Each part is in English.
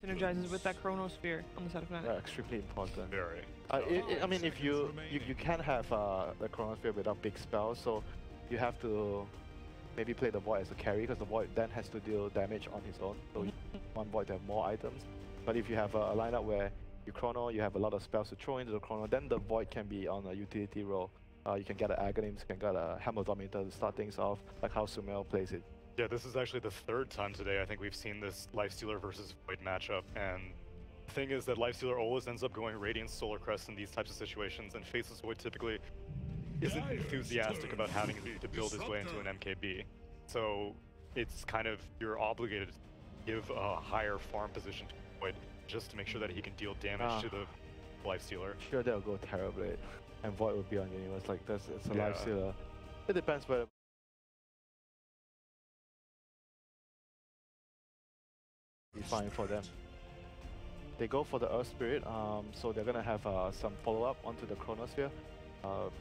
synergizes with that Chronosphere on the side of Fnatic. Yeah, extremely important. Very. I mean, if you can have the Chronosphere without big spells, so you have to maybe play the Void as a carry, because the Void then has to deal damage on his own, so you want Void to have more items. But if you have a lineup where you Chrono, you have a lot of spells to throw into the Chrono, then the Void can be on a utility role. You can get an Aghanim's, you can get a Hammer Dominator to start things off, like how Sumail plays it. Yeah, this is actually the third time today I think we've seen this Lifestealer versus Void matchup, and the thing is that Lifestealer always ends up going Radiant Solar Crest in these types of situations, and faces Void typically isn't enthusiastic about having to build his way into an MKB. So it's kind of, you're obligated to give a higher farm position to Void just to make sure that he can deal damage to the Lifestealer. Sure, they'll go Terrorblade, and Void will be on Universe. Like, it's a Lifestealer. It depends whether be fine for them. They go for the Earth Spirit, so they're gonna have some follow-up onto the Chronosphere.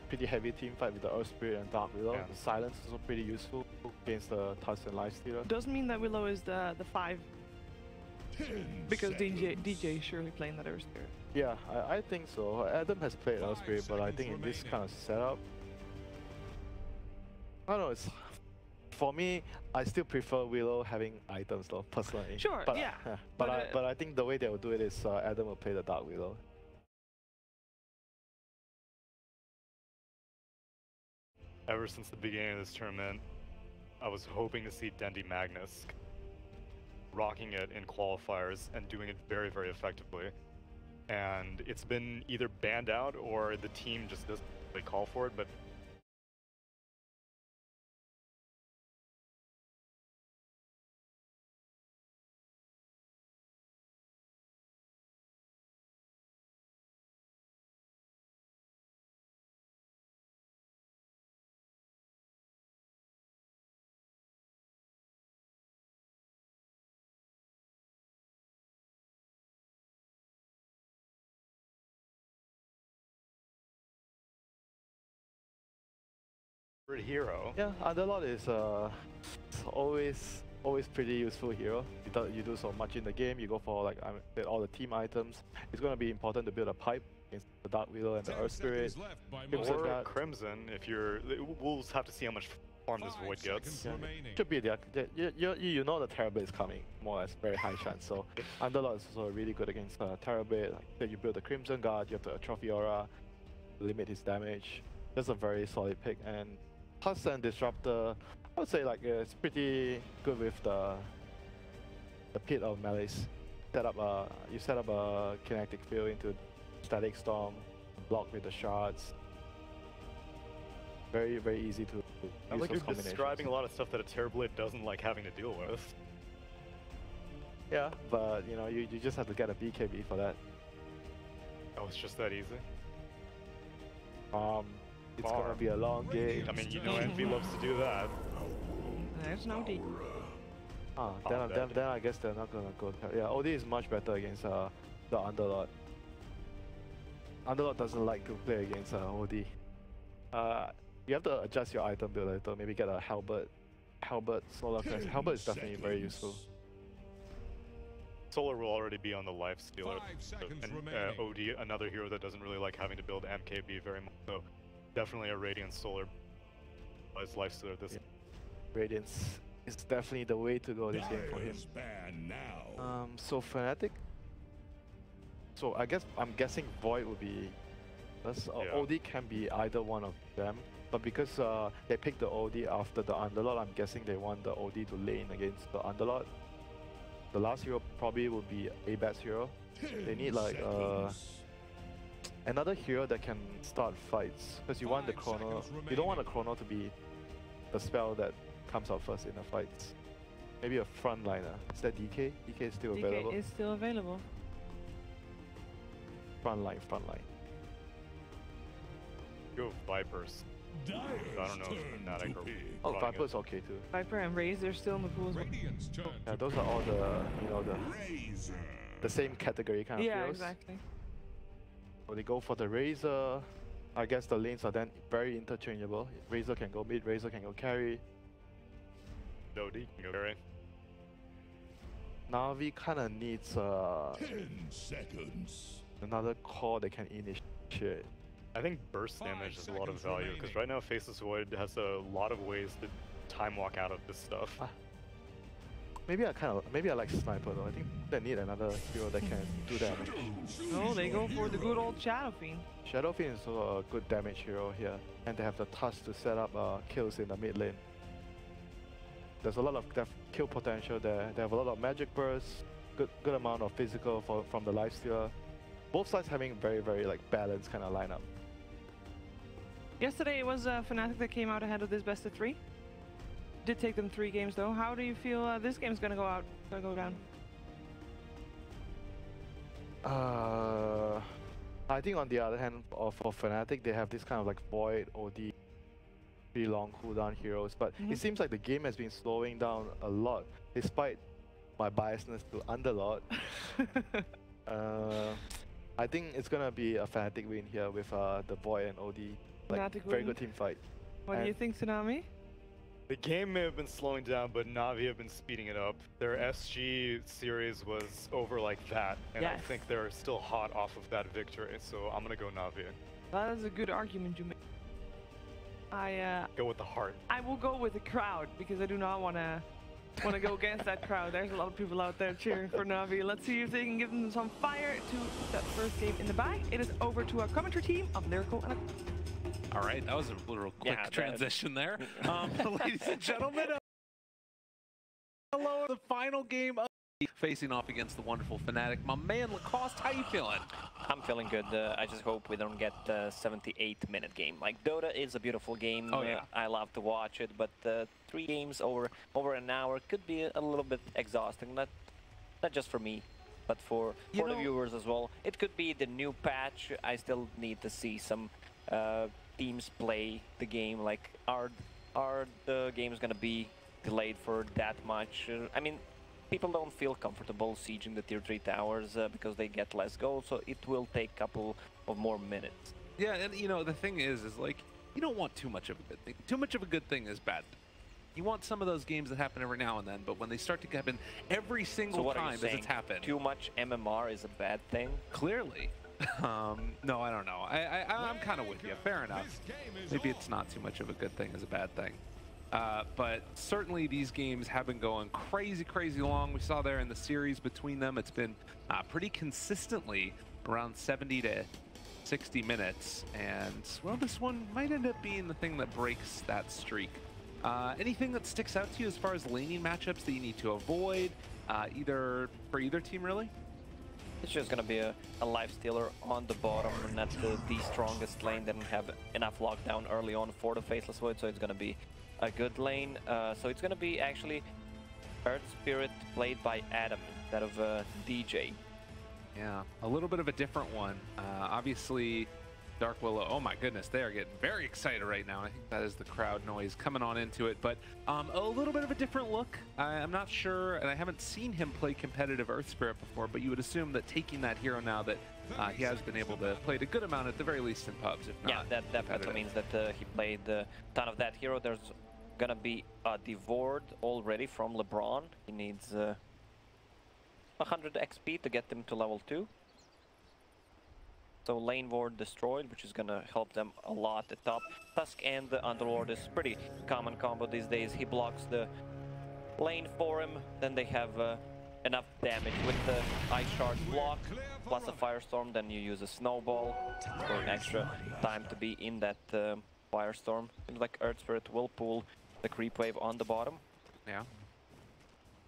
Pretty heavy team fight with the Earth Spirit and Dark Willow. The silence is also pretty useful against the Tusk and Lifestealer. Doesn't mean that Willow is the 5, because DJ is surely playing that Earth Spirit. Yeah, I think so. Adam has played Earth Spirit, but I think in this kind of setup, I don't know, it's... For me, I still prefer Willow having items though, personally. Sure, but, yeah. But I think the way they will do it is Adam will play the Dark Willow. Ever since the beginning of this tournament, I was hoping to see Dendi Magnus rocking it in qualifiers and doing it very, very effectively. And it's been either banned out or the team just doesn't really call for it, but hero. Yeah, Underlord is always pretty useful hero. You do so much in the game. You go for like all the team items. It's going to be important to build a pipe against the Dark Willow and the Earth Spirit. Or Crimson, if you're... We'll have to see how much farm this Void gets. Yeah. Should be there. You know the Terrorblade is coming, more or less, very high chance. So Underlord is also really good against Terrorblade. Like, you build the Crimson Guard, you have the Trophy Aura, limit his damage. That's a very solid pick. And Tusk and Disruptor, I would say like it's pretty good with the Pit of Malice. You set up a kinetic field into Static Storm, block with the shards. Very, very easy to use. I like you're describing a lot of stuff that a Terrorblade doesn't like having to deal with. Yeah, but you know, you just have to get a BKB for that. Oh, it's just that easy? It's gonna be a long game. I mean, you know Envy loves to do that. There's no D. Then I guess they're not gonna go. Yeah, OD is much better against the Underlord. Underlord doesn't like to play against OD. You have to adjust your item build a little. Maybe get a Halberd Solar Crest. Halberd is definitely very useful. Solar will already be on the Lifestealer, and OD, another hero that doesn't really like having to build MKB very much. So definitely a Radiant Solar as Lifestealer this. Radiance is definitely the way to go this game for him. So Fnatic. So I'm guessing Void will be. OD can be either one of them, but because they picked the OD after the Underlord, I'm guessing they want the OD to lane against the Underlord. The last hero probably would be Abad's hero. They need like another hero that can start fights, because you want the Chrono. You don't want the Chrono to be the spell that comes out first in the fights. Maybe a frontliner. Is that DK? DK is still available. DK is still available. Frontline. Go Vipers. I don't know if Fnatic or Viper's okay too. Viper and Razor still in the pool as well. Yeah, those are all the same category kind of heroes. Yeah, exactly. So they go for the Razor. I guess the lanes are then very interchangeable. Razor can go mid, Razor can go carry. OD can go carry. Navi kind of needs 10 seconds. another core they can initiate. I think burst damage is a lot of value because right now Faceless Void has a lot of ways to time walk out of this stuff. Maybe I like Sniper though. I think they need another hero that can do damage. Oh, they go for the good old Shadow Fiend. Shadow Fiend is also a good damage hero here, and they have the touch to set up kills in the mid lane. There's a lot of kill potential there. They have a lot of magic bursts, good amount of physical from the lifestealer. Both sides having very like balanced kind of lineup. Yesterday it was Fnatic that came out ahead of this best of 3. Did take them 3 games though. How do you feel this game's gonna go down? I think on the other hand, for Fnatic, they have this kind of like Void, OD, pretty long cooldown heroes, but it seems like the game has been slowing down a lot, despite my biasness to Underlord. I think it's gonna be a Fnatic win here with the Void and OD. Like, Fnatic very win. good team fight. What do you think, Tsunami? The game may have been slowing down, but Navi have been speeding it up. Their SG series was over like that, and I Yes. think they're still hot off of that victory, so I'm gonna go Navi. That is a good argument you make. Go with the heart. I will go with the crowd because I do not want to go against that crowd. There's a lot of people out there cheering for Navi. Let's see if they can give them some fire to that first game in the bag. It is over to our commentary team of Lyrical and All right, that was a little quick transition there. Ladies and gentlemen, hello, the final game of facing off against the wonderful Fnatic. My man Lacoste, how you feeling? I'm feeling good. I just hope we don't get the 78-minute game. Like, Dota is a beautiful game. Oh, yeah. I love to watch it, but 3 games over an hour could be a little bit exhausting. Not just for me, but for the viewers as well. It could be the new patch. I still need to see some teams play the game. Like, are the games gonna be delayed for that much? I mean, people don't feel comfortable sieging the tier 3 towers because they get less gold, so it will take a couple of more minutes. Yeah, and you know, the thing is like, you don't want too much of a good thing. Too much of a good thing is bad. You want some of those games that happen every now and then, but when they start to happen every single time as it's happened. Too much MMR is a bad thing? Clearly. No, I don't know. I'm kind of with you. Fair enough. Maybe it's not too much of a good thing as a bad thing. But certainly these games have been going crazy long. We saw there in the series between them, it's been pretty consistently around 70 to 60 minutes. And, well, this one might end up being the thing that breaks that streak. Anything that sticks out to you as far as laning matchups that you need to avoid, for either team, really? It's just gonna be a lifestealer on the bottom, and that's the strongest lane. Didn't have enough lockdown early on for the Faceless Void, so it's gonna be a good lane. So it's gonna be actually Earth Spirit played by Adam instead of DJ. Yeah, a little bit of a different one. Obviously, Dark Willow, oh my goodness, they are getting very excited right now. I think that is the crowd noise coming on into it, but a little bit of a different look. I'm not sure, and I haven't seen him play competitive Earth Spirit before, but you would assume that taking that hero now that he has been able to play a good amount at the very least in pubs, if not. Yeah, that definitely means that he played a ton of that hero. There's gonna be a Devoured already from LeBron. He needs 100 XP to get him to level 2. So lane ward destroyed, which is gonna help them a lot at top. Tusk and the Underlord is pretty common combo these days. He blocks the lane for him, then they have enough damage with the Ice Shard block, plus a Firestorm, then you use a Snowball for an extra time to be in that Firestorm. Seems like Earth Spirit will pull the creep wave on the bottom. Yeah.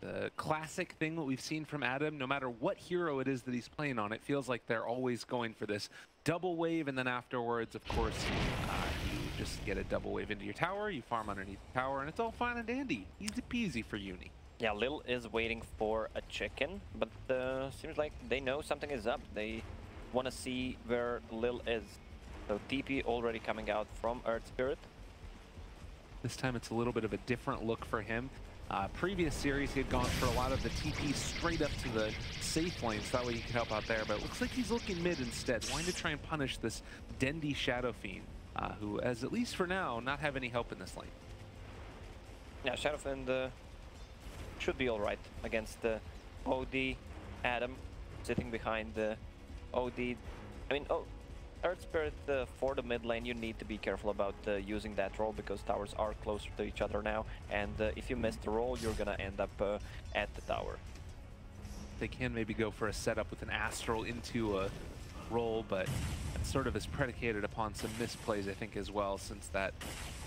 The classic thing that we've seen from Adam, no matter what hero it is that he's playing on, it feels like they're always going for this double wave, and then afterwards, of course, you just get a double wave into your tower, you farm underneath the tower, and it's all fine and dandy. Easy peasy for Uni. Yeah, Lil is waiting for a chicken, but seems like they know something is up. They want to see where Lil is. So TP already coming out from Earth Spirit. This time it's a little bit of a different look for him. Previous series, he had gone for a lot of the TP straight up to the safe lane, so that way he could help out there. But it looks like he's looking mid instead, wanting to try and punish this Dendi Shadow Fiend, who, as at least for now, not have any help in this lane. Yeah, Shadow Fiend should be all right against OD, Adam, sitting behind the OD. I mean, Earth Spirit for the mid lane, you need to be careful about using that role because towers are closer to each other now, and if you miss the role, you're gonna end up at the tower. They can maybe go for a setup with an Astral into a role, but it sort of is predicated upon some misplays, I think, as well, since that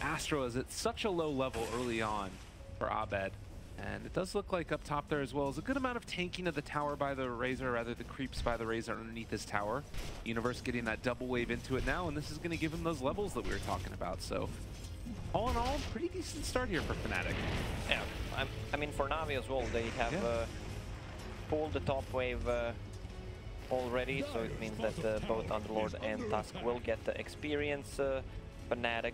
Astral is at such a low level early on for Abed. And it does look like up top there as well is a good amount of tanking of the tower by the Razor, rather the creeps by the Razor underneath his tower. Universe getting that double wave into it now, and this is going to give him those levels that we were talking about. So all in all, pretty decent start here for Fnatic. Yeah, I mean for Navi as well, they have pulled the top wave already, so it means that both Underlord and Tusk will get the experience. Fnatic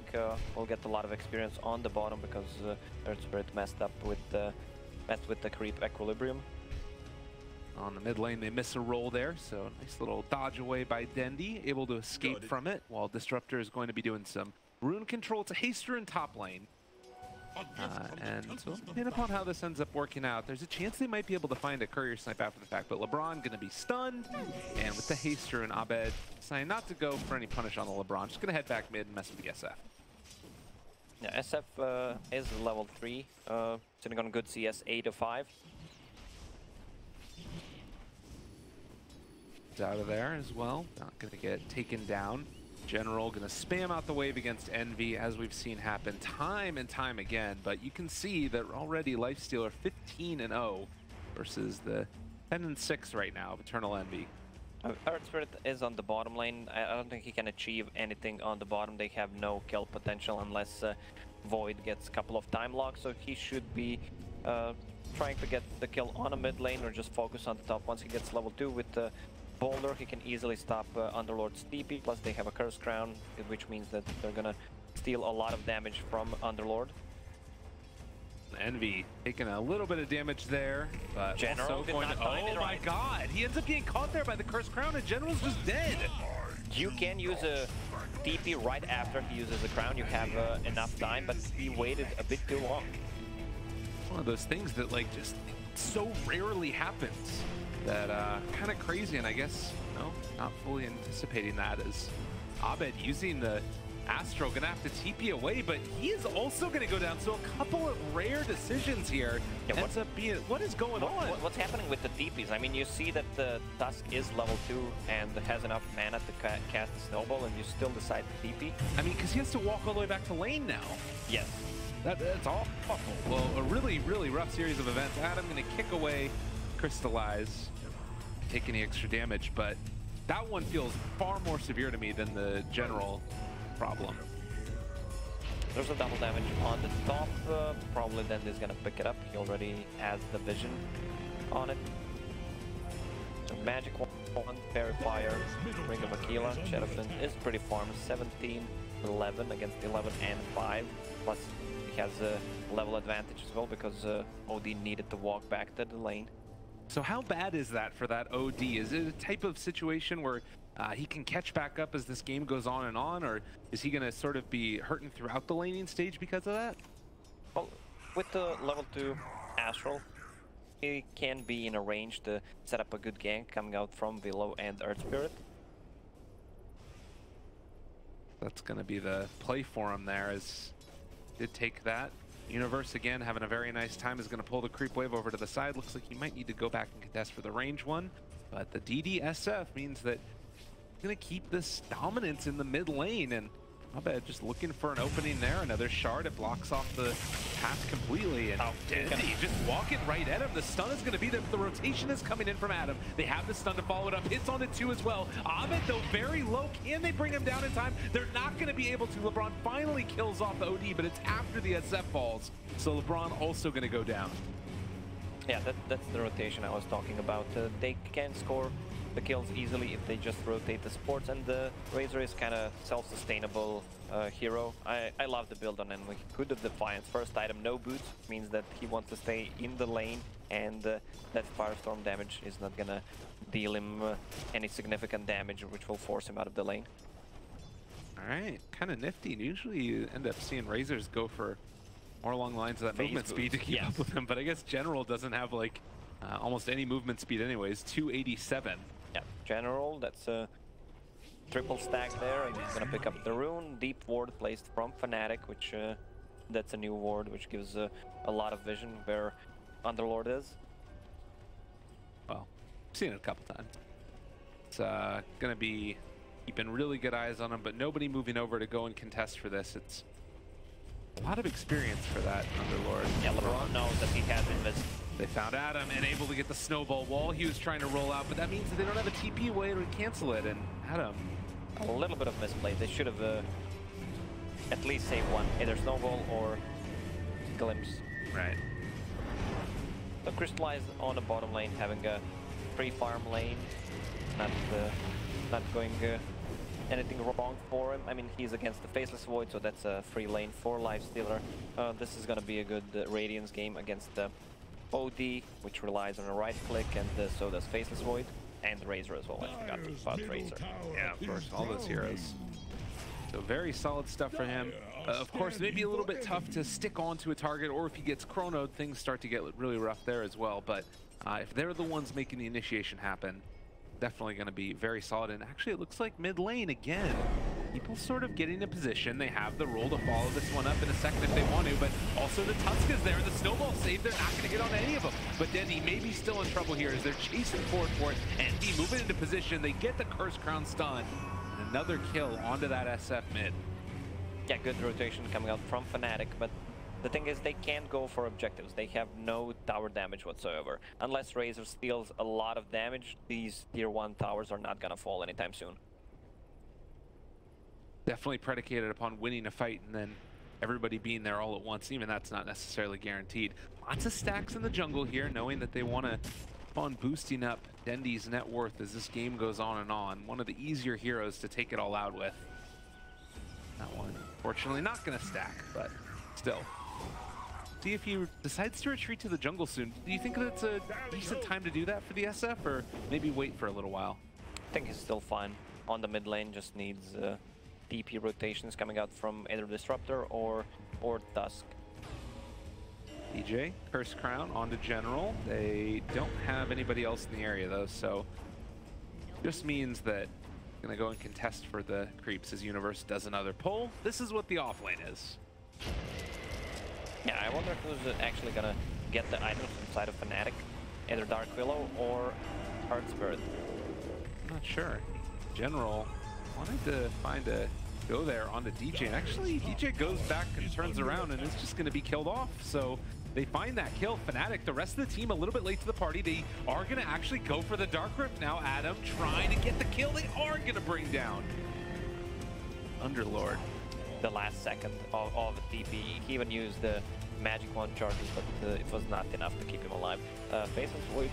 will get a lot of experience on the bottom because Earth Spirit messed with the creep equilibrium. On the mid lane, they miss a roll there, so nice little dodge away by Dendi, able to escape from it, while Disruptor is going to be doing some rune control to Haster in top lane. And so, depending upon how this ends up working out, there's a chance they might be able to find a courier snipe after the fact, but LeBron going to be stunned, and with the Haster and Abed deciding not to go for any punish on the LeBron, just going to head back mid and mess with the SF. Yeah, SF is level 3, sitting on good CS 8-5. It's out of there as well, not going to get taken down. General gonna spam out the wave against Envy, as we've seen happen time and time again, but you can see that already Lifestealer 15-0 versus the 10-6 right now of Eternal Envy. Earth Spirit is on the bottom lane. I don't think he can achieve anything on the bottom. They have no kill potential unless Void gets a couple of time locks, so he should be trying to get the kill on a mid lane or just focus on the top. Once he gets level 2 with the Boulder, he can easily stop Underlord's TP, plus they have a Curse Crown, which means that they're gonna steal a lot of damage from Underlord. Envy taking a little bit of damage there, but General also going to... Oh my god, he ends up getting caught there by the Curse Crown, and General's just dead! You can use a TP right after he uses the crown, you have enough time, but he waited a bit too long. One of those things that like just so rarely happens. That kind of crazy, and I guess not fully anticipating that as Abed using the Astro gonna have to TP away, but he is also gonna go down. So a couple of rare decisions here ends up being what is going on? What's happening with the TPs? I mean, you see that the Tusk is level 2 and has enough mana to cast the Snowball, and you still decide to TP. I mean, because he has to walk all the way back to lane now. Yes. That's awful. Well, a really, really rough series of events. Adam gonna kick away Crystallize, take any extra damage, but that one feels far more severe to me than the general problem. There's a double damage on the top, probably then he's gonna pick it up. He already has the vision on it. So Magic Wand, Fairy Fire, Ring of Aquila, Shadowfin is pretty farmed, 17-11 against 11 and 5, plus he has a level advantage as well because OD needed to walk back to the lane. So how bad is that for that OD? Is it a type of situation where he can catch back up as this game goes on, or is he going to sort of be hurting throughout the laning stage because of that? Well, with the level 2 Astral, he can be in a range to set up a good gank coming out from Willow and Earth Spirit. That's going to be the play for him there, as did take that. Universe again having a very nice time, is going to pull the creep wave over to the side. Looks like he might need to go back and contest for the range one, but the DDSF means that he's going to keep this dominance in the mid lane, and Abed just looking for an opening there. Another shard, it blocks off the path completely, and Dendi just walking right at him. The stun is going to be there, but the rotation is coming in from Adam. They have the stun to follow it up. Hits on it too as well. Abed, though, very low. Can they bring him down in time? They're not going to be able to. LeBron finally kills off the OD, but it's after the SF falls. So LeBron also going to go down. Yeah, that's the rotation I was talking about. They can score the kills easily if they just rotate the supports, and the Razor is kind of self-sustainable hero. I love the build on Envy. Hood of Defiance, first item, no boots, means that he wants to stay in the lane, and that Firestorm damage is not gonna deal him any significant damage, which will force him out of the lane. Alright, kind of nifty. Usually you end up seeing Razors go for more along the lines of that movement speed to keep up with him, but I guess General doesn't have like almost any movement speed anyways, 287. Yeah, general, that's a triple stack there, and he's gonna pick up the rune. Deep ward placed from Fnatic, which that's a new ward, which gives a lot of vision where Underlord is. Well, I've seen it a couple times. It's gonna be keeping really good eyes on him, but nobody moving over to go and contest for this. It's a lot of experience for that Underlord. Yeah, LeBron knows that he has invis. They found Adam and able to get the snowball wall. He was trying to roll out, but that means that they don't have a TP way to cancel it. And Adam, a little bit of misplay. They should have at least saved one, either snowball or glimpse. right? So Crystallized on the bottom lane, having a free farm lane, not going anything wrong for him. I mean, he's against the Faceless Void, so that's a free lane for Lifestealer. This is gonna be a good Radiance game against the OD, which relies on a right click, and so does Faceless Void, and Razor as well. I forgot about Razor. Yeah, of course, all those heroes. So very solid stuff for him. Of course, maybe a little bit tough to stick onto a target, or if he gets chronoed, things start to get really rough there as well. But if they're the ones making the initiation happen, definitely going to be very solid. And actually, it looks like mid lane again. People sort of getting in position. They have the roll to follow this one up in a second if they want to, but also the Tusk is there. The snowball save, they're not going to get on any of them. But Dendy may be still in trouble here as they're chasing forward for it. Envy moving into position. They get the Curse Crown stun. And another kill onto that SF mid. Yeah, good rotation coming out from Fnatic, but the thing is they can't go for objectives. They have no tower damage whatsoever. Unless Razor steals a lot of damage, these tier 1 towers are not gonna fall anytime soon. Definitely predicated upon winning a fight and then everybody being there all at once. Even that's not necessarily guaranteed. Lots of stacks in the jungle here, knowing that they want to keep on boosting up Dendy's net worth as this game goes on and on. One of the easier heroes to take it all out with. That one, fortunately, not going to stack, but still. See if he decides to retreat to the jungle soon. Do you think that's a decent time to do that for the SF, or maybe wait for a little while? I think he's still fine. On the mid lane, just needs DP rotations coming out from either Disruptor or Tusk. DJ, Curse Crown onto General. They don't have anybody else in the area though, so just means that gonna go and contest for the creeps as Universe does another pull. This is what the offlane is. Yeah, I wonder who's actually gonna get the items inside of Fnatic, either Dark Willow or Heart Spirit. I'm not sure. General wanted to find a go there onto DJ, and actually DJ goes back and turns around and is just going to be killed off. So they find that kill. Fnatic, the rest of the team a little bit late to the party. They are going to actually go for the Dark Rip now. Adam trying to get the kill. They are going to bring down Underlord. The last second of the TP. He even used the Magic Wand charges, but it was not enough to keep him alive. Faceless Void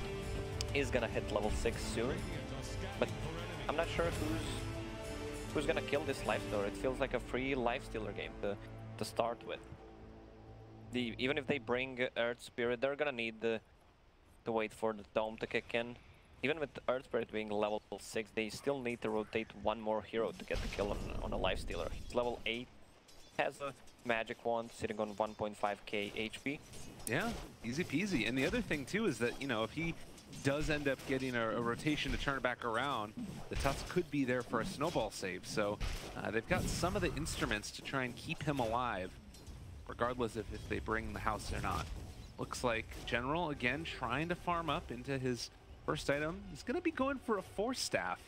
is going to hit level 6 soon, but I'm not sure who's gonna kill this Lifestealer. It feels like a free Lifestealer game to start with. Even if they bring Earth Spirit, they're gonna need to wait for the Dome to kick in. Even with Earth Spirit being level 6, they still need to rotate one more hero to get the kill on a Lifestealer. He's level 8, has a Magic Wand sitting on 1.5k HP. Yeah, easy peasy. And the other thing too is that, you know, if he does end up getting a rotation to turn it back around, the Tusk could be there for a snowball save. So they've got some of the instruments to try and keep him alive, regardless if they bring the house or not. Looks like General, again, trying to farm up into his first item. He's going to be going for a Force Staff.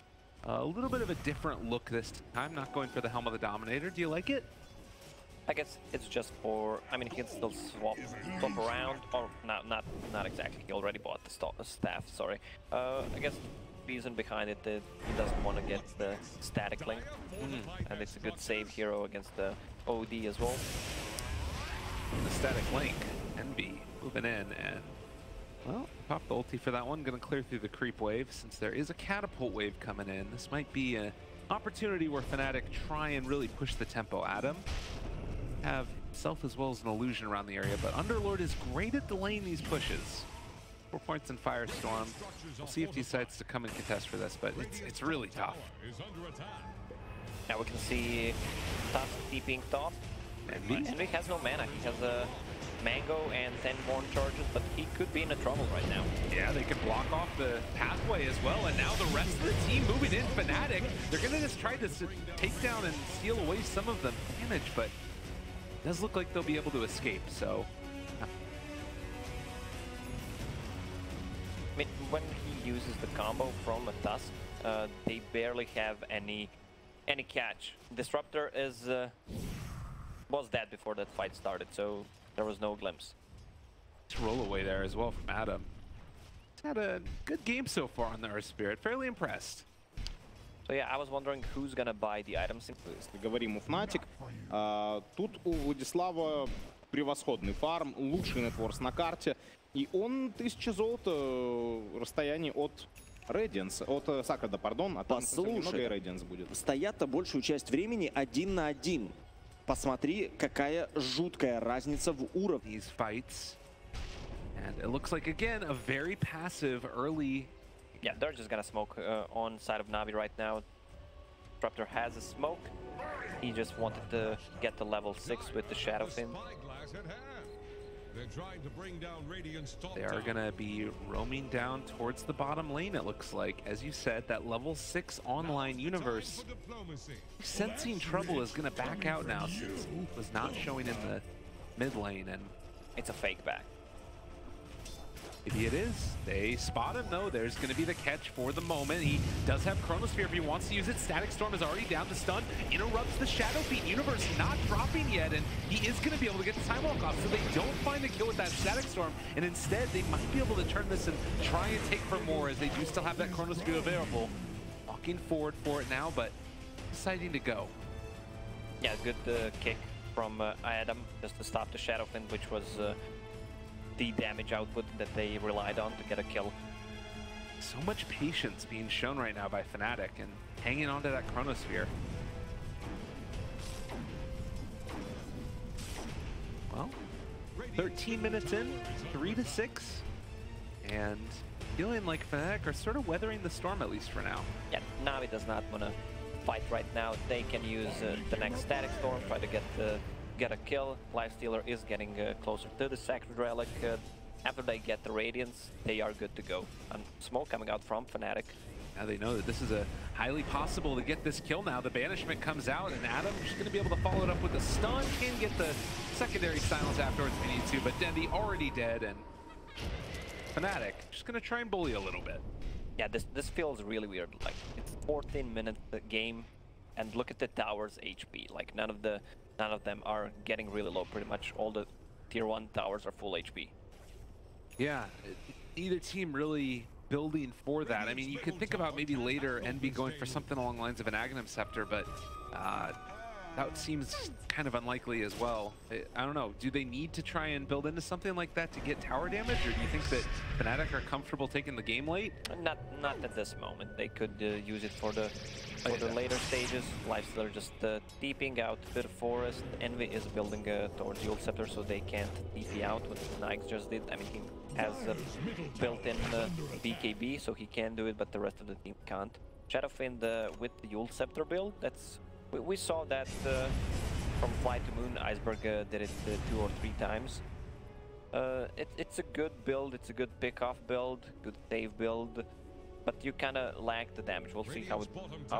A little bit of a different look this time, not going for the Helm of the Dominator. Do you like it? I guess it's just for, I mean, he can still swap around, or not exactly. He already bought the staff, sorry. I guess the reason behind it is he doesn't want to get the static link, and it's a good save hero against the OD as well. The static link, NB moving in, and well, pop the ulti for that one. Gonna clear through the creep wave since there is a catapult wave coming in. This might be an opportunity where Fnatic try and really push the tempo at him. Have himself as well as an illusion around the area, but Underlord is great at delaying these pushes. 4 points in Firestorm. We'll see if he decides to come and contest for this, but it's really tough. Now we can see Tusk TPing top, Envy has no mana. He has a Mango and 10 more charges, but he could be in a trouble right now. Yeah, they can block off the pathway as well, and now the rest of the team moving in. Fnatic, they're going to just try to take down and steal away some of the damage, but it does look like they'll be able to escape, so... I mean, when he uses the combo from a Tusk, they barely have any catch. Disruptor was dead before that fight started, so there was no glimpse. Nice roll away there as well from Adam. He's had a good game so far on the Earth Spirit. Fairly impressed. So yeah, I was wondering who's gonna buy the items. Если говорим о Fnatic, тут у Владислава превосходный фарм, лучший нетворс на карте, и он 1000 золота расстояние от Radiance, от Сакрада, пардон, а там немного и Radiance будет. Стоят-то большую часть времени 1 на 1. Посмотри, какая жуткая разница в уровне. These fights. And it looks like, again, a very passive early... Yeah, they're just gonna smoke on side of Navi right now. Disruptor has a smoke. He just wanted to get to level 6 with the Shadow Fin. They are going to be roaming down towards the bottom lane, it looks like. As you said, that level 6 online universe. Sensing trouble is going to back out now since he was not showing in the mid lane. And it's a fake back. Maybe it is. They spot him though. There's going to be the catch for the moment. He does have Chronosphere if he wants to use it. Static Storm is already down to stun. Interrupts the Shadow Fiend. Universe not dropping yet, and he is going to be able to get the Time Walk off. So they don't find the kill with that Static Storm, and instead they might be able to turn this and try and take for more as they do still have that Chronosphere available. Walking forward for it now, but deciding to go. Yeah, good kick from Adam just to stop the Shadow Fiend, which was the damage output that they relied on to get a kill. So much patience being shown right now by Fnatic and hanging on to that Chronosphere. Well, 13 minutes in, 3-6, and feeling like Fnatic are sort of weathering the storm at least for now. Yeah, Navi does not want to fight right now. They can use the next Static Storm, try to get a kill. Lifestealer is getting closer to the Sacred Relic. After they get the Radiance, they are good to go. And smoke coming out from Fnatic. Now they know that this is a highly possible to get this kill now. The Banishment comes out, and Adam's just going to be able to follow it up with a stun. Can get the secondary silence afterwards if he needs to, but Dendy already dead, and Fnatic just going to try and bully a little bit. Yeah, this feels really weird. Like, it's 14-minute game, and look at the tower's HP. Like, none of them are getting really low. Pretty much all the tier 1 towers are full HP. Yeah, either team really building for that. I mean, you could think about maybe later Envy going for something along the lines of an Aghanim Scepter, but that seems kind of unlikely as well. I don't know, do they need to try and build into something like that to get tower damage, or do you think that Fnatic are comfortable taking the game late? Not at this moment. They could use it for the later stages. Lifestealer just deeping out to the forest. Envy is building towards the Ult Scepter, so they can't TP out what Nikes just did. I mean, he has built-in BKB, so he can do it, but the rest of the team can't. Shadow Fiend with the Ult Scepter build, we saw that from Fly to Moon. Iceberg did it 2 or 3 times. It's a good build, it's a good pick-off build, good save build, but you kind of lack the damage. We'll see how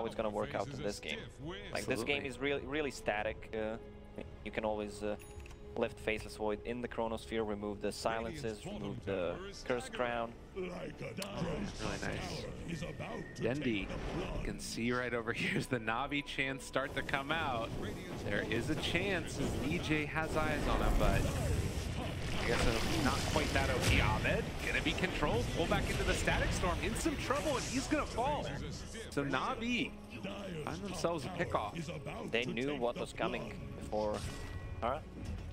it's gonna work out in this game. Like, this game is really static. You can always lift Faceless Void in the Chronosphere, remove the silences, remove the Curse Crown. Really nice. Dendy, you can see right over here as the Navi chants start to come out. There is a chance as DJ has eyes on him, but I guess not quite that OP. Ahmed gonna be controlled, pull back into the Static Storm, in some trouble, and he's gonna fall. So Navi find themselves a pickoff. They knew what was coming before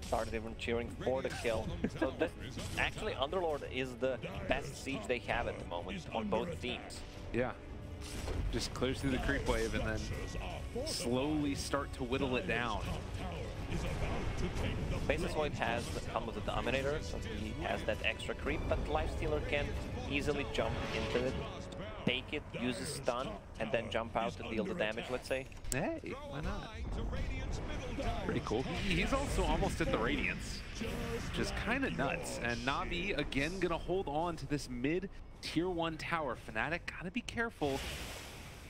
started even cheering for the kill. So this, actually, Underlord is the best siege they have at the moment on both teams. Yeah, just clears through the creep wave and then slowly start to whittle it down. Faceless Void has almost a Dominator, so he has that extra creep, but Lifestealer can easily jump into it. take it, use a stun, and then jump out to deal the damage, let's say. Hey, why not? Pretty cool. He's also almost at the Radiance, which is kind of nuts. And Navi, again, gonna hold on to this mid tier 1 tower. Fnatic, gotta be careful.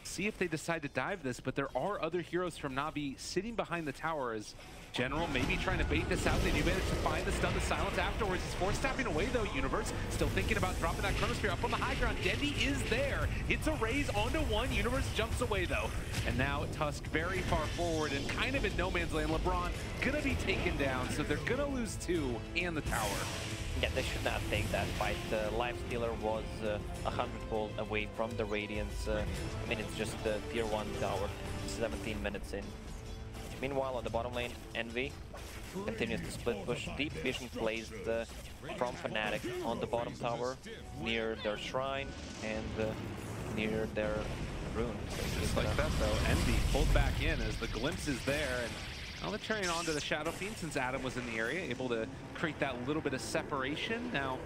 See if they decide to dive this, but there are other heroes from Navi sitting behind the tower as General maybe trying to bait this out. They do manage to find the stun, the silence afterwards. He's force tapping away though, Universe. Still thinking about dropping that Chronosphere up on the high ground. Dendi is there. It's a raise onto one. Universe jumps away though. And now Tusk very far forward and kind of in no man's land. LeBron gonna be taken down, so they're gonna lose 2 and the tower. Yeah, they should not take that fight. Lifestealer was 100 gold away from the Radiance. I mean, it's just the tier 1 tower, 17 minutes in. Meanwhile, on the bottom lane, Envy continues to split push. Deep Vision placed from Fnatic on the bottom tower, near their shrine and near their rune. So just like that though, Envy pulled back in as the glimpse is there, and now they're turning onto the Shadow Fiend since Adam was in the area, able to create that little bit of separation. Now,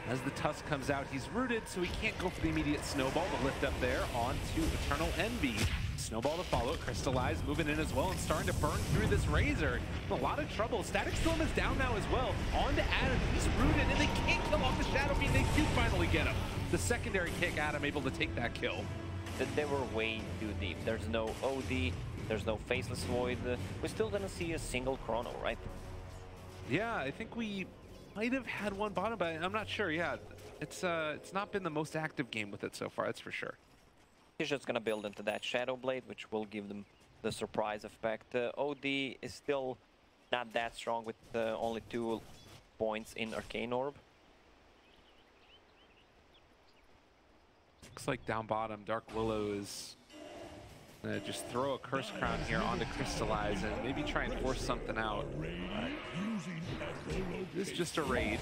as the Tusk comes out, he's rooted, so he can't go for the immediate snowball to lift up there onto Eternal Envy. Snowball to follow, Crystallize moving in as well and starting to burn through this Razor. A lot of trouble. Static Storm is down now as well. On to Adam, he's rooted and they can't kill off the Shadow Fiend. They do finally get him. The secondary kick, Adam able to take that kill. They were way too deep. There's no OD, there's no Faceless Void. We're still gonna see a single Chrono, right? Yeah, I think we might have had one bottom, but I'm not sure. Yeah, it's not been the most active game with it so far, that's for sure. He's just gonna build into that Shadow Blade, which will give them the surprise effect. OD is still not that strong with only 2 points in Arcane Orb. Looks like down bottom, Dark Willow is gonna just throw a Curse Crown here onto Crystallize and maybe try and force something out. This is just a rage.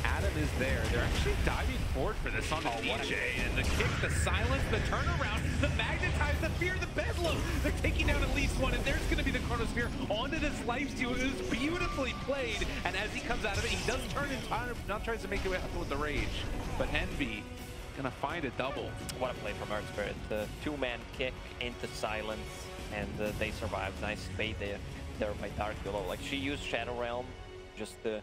Adam is there. They're actually diving forward for this on the DJ. And the kick, the silence, the turnaround, the magnetize, the fear, the bedlam. They're taking down at least one, and there's going to be the Chronosphere onto this lifesteal. It was beautifully played. And as he comes out of it, he does turn in time, now tries to make it happen with the rage. But Envy gonna find a double. What a play from Earth Spirit. The 2-man kick into silence, and they survived. Nice bait there by Dark Willow. Like, she used Shadow Realm just to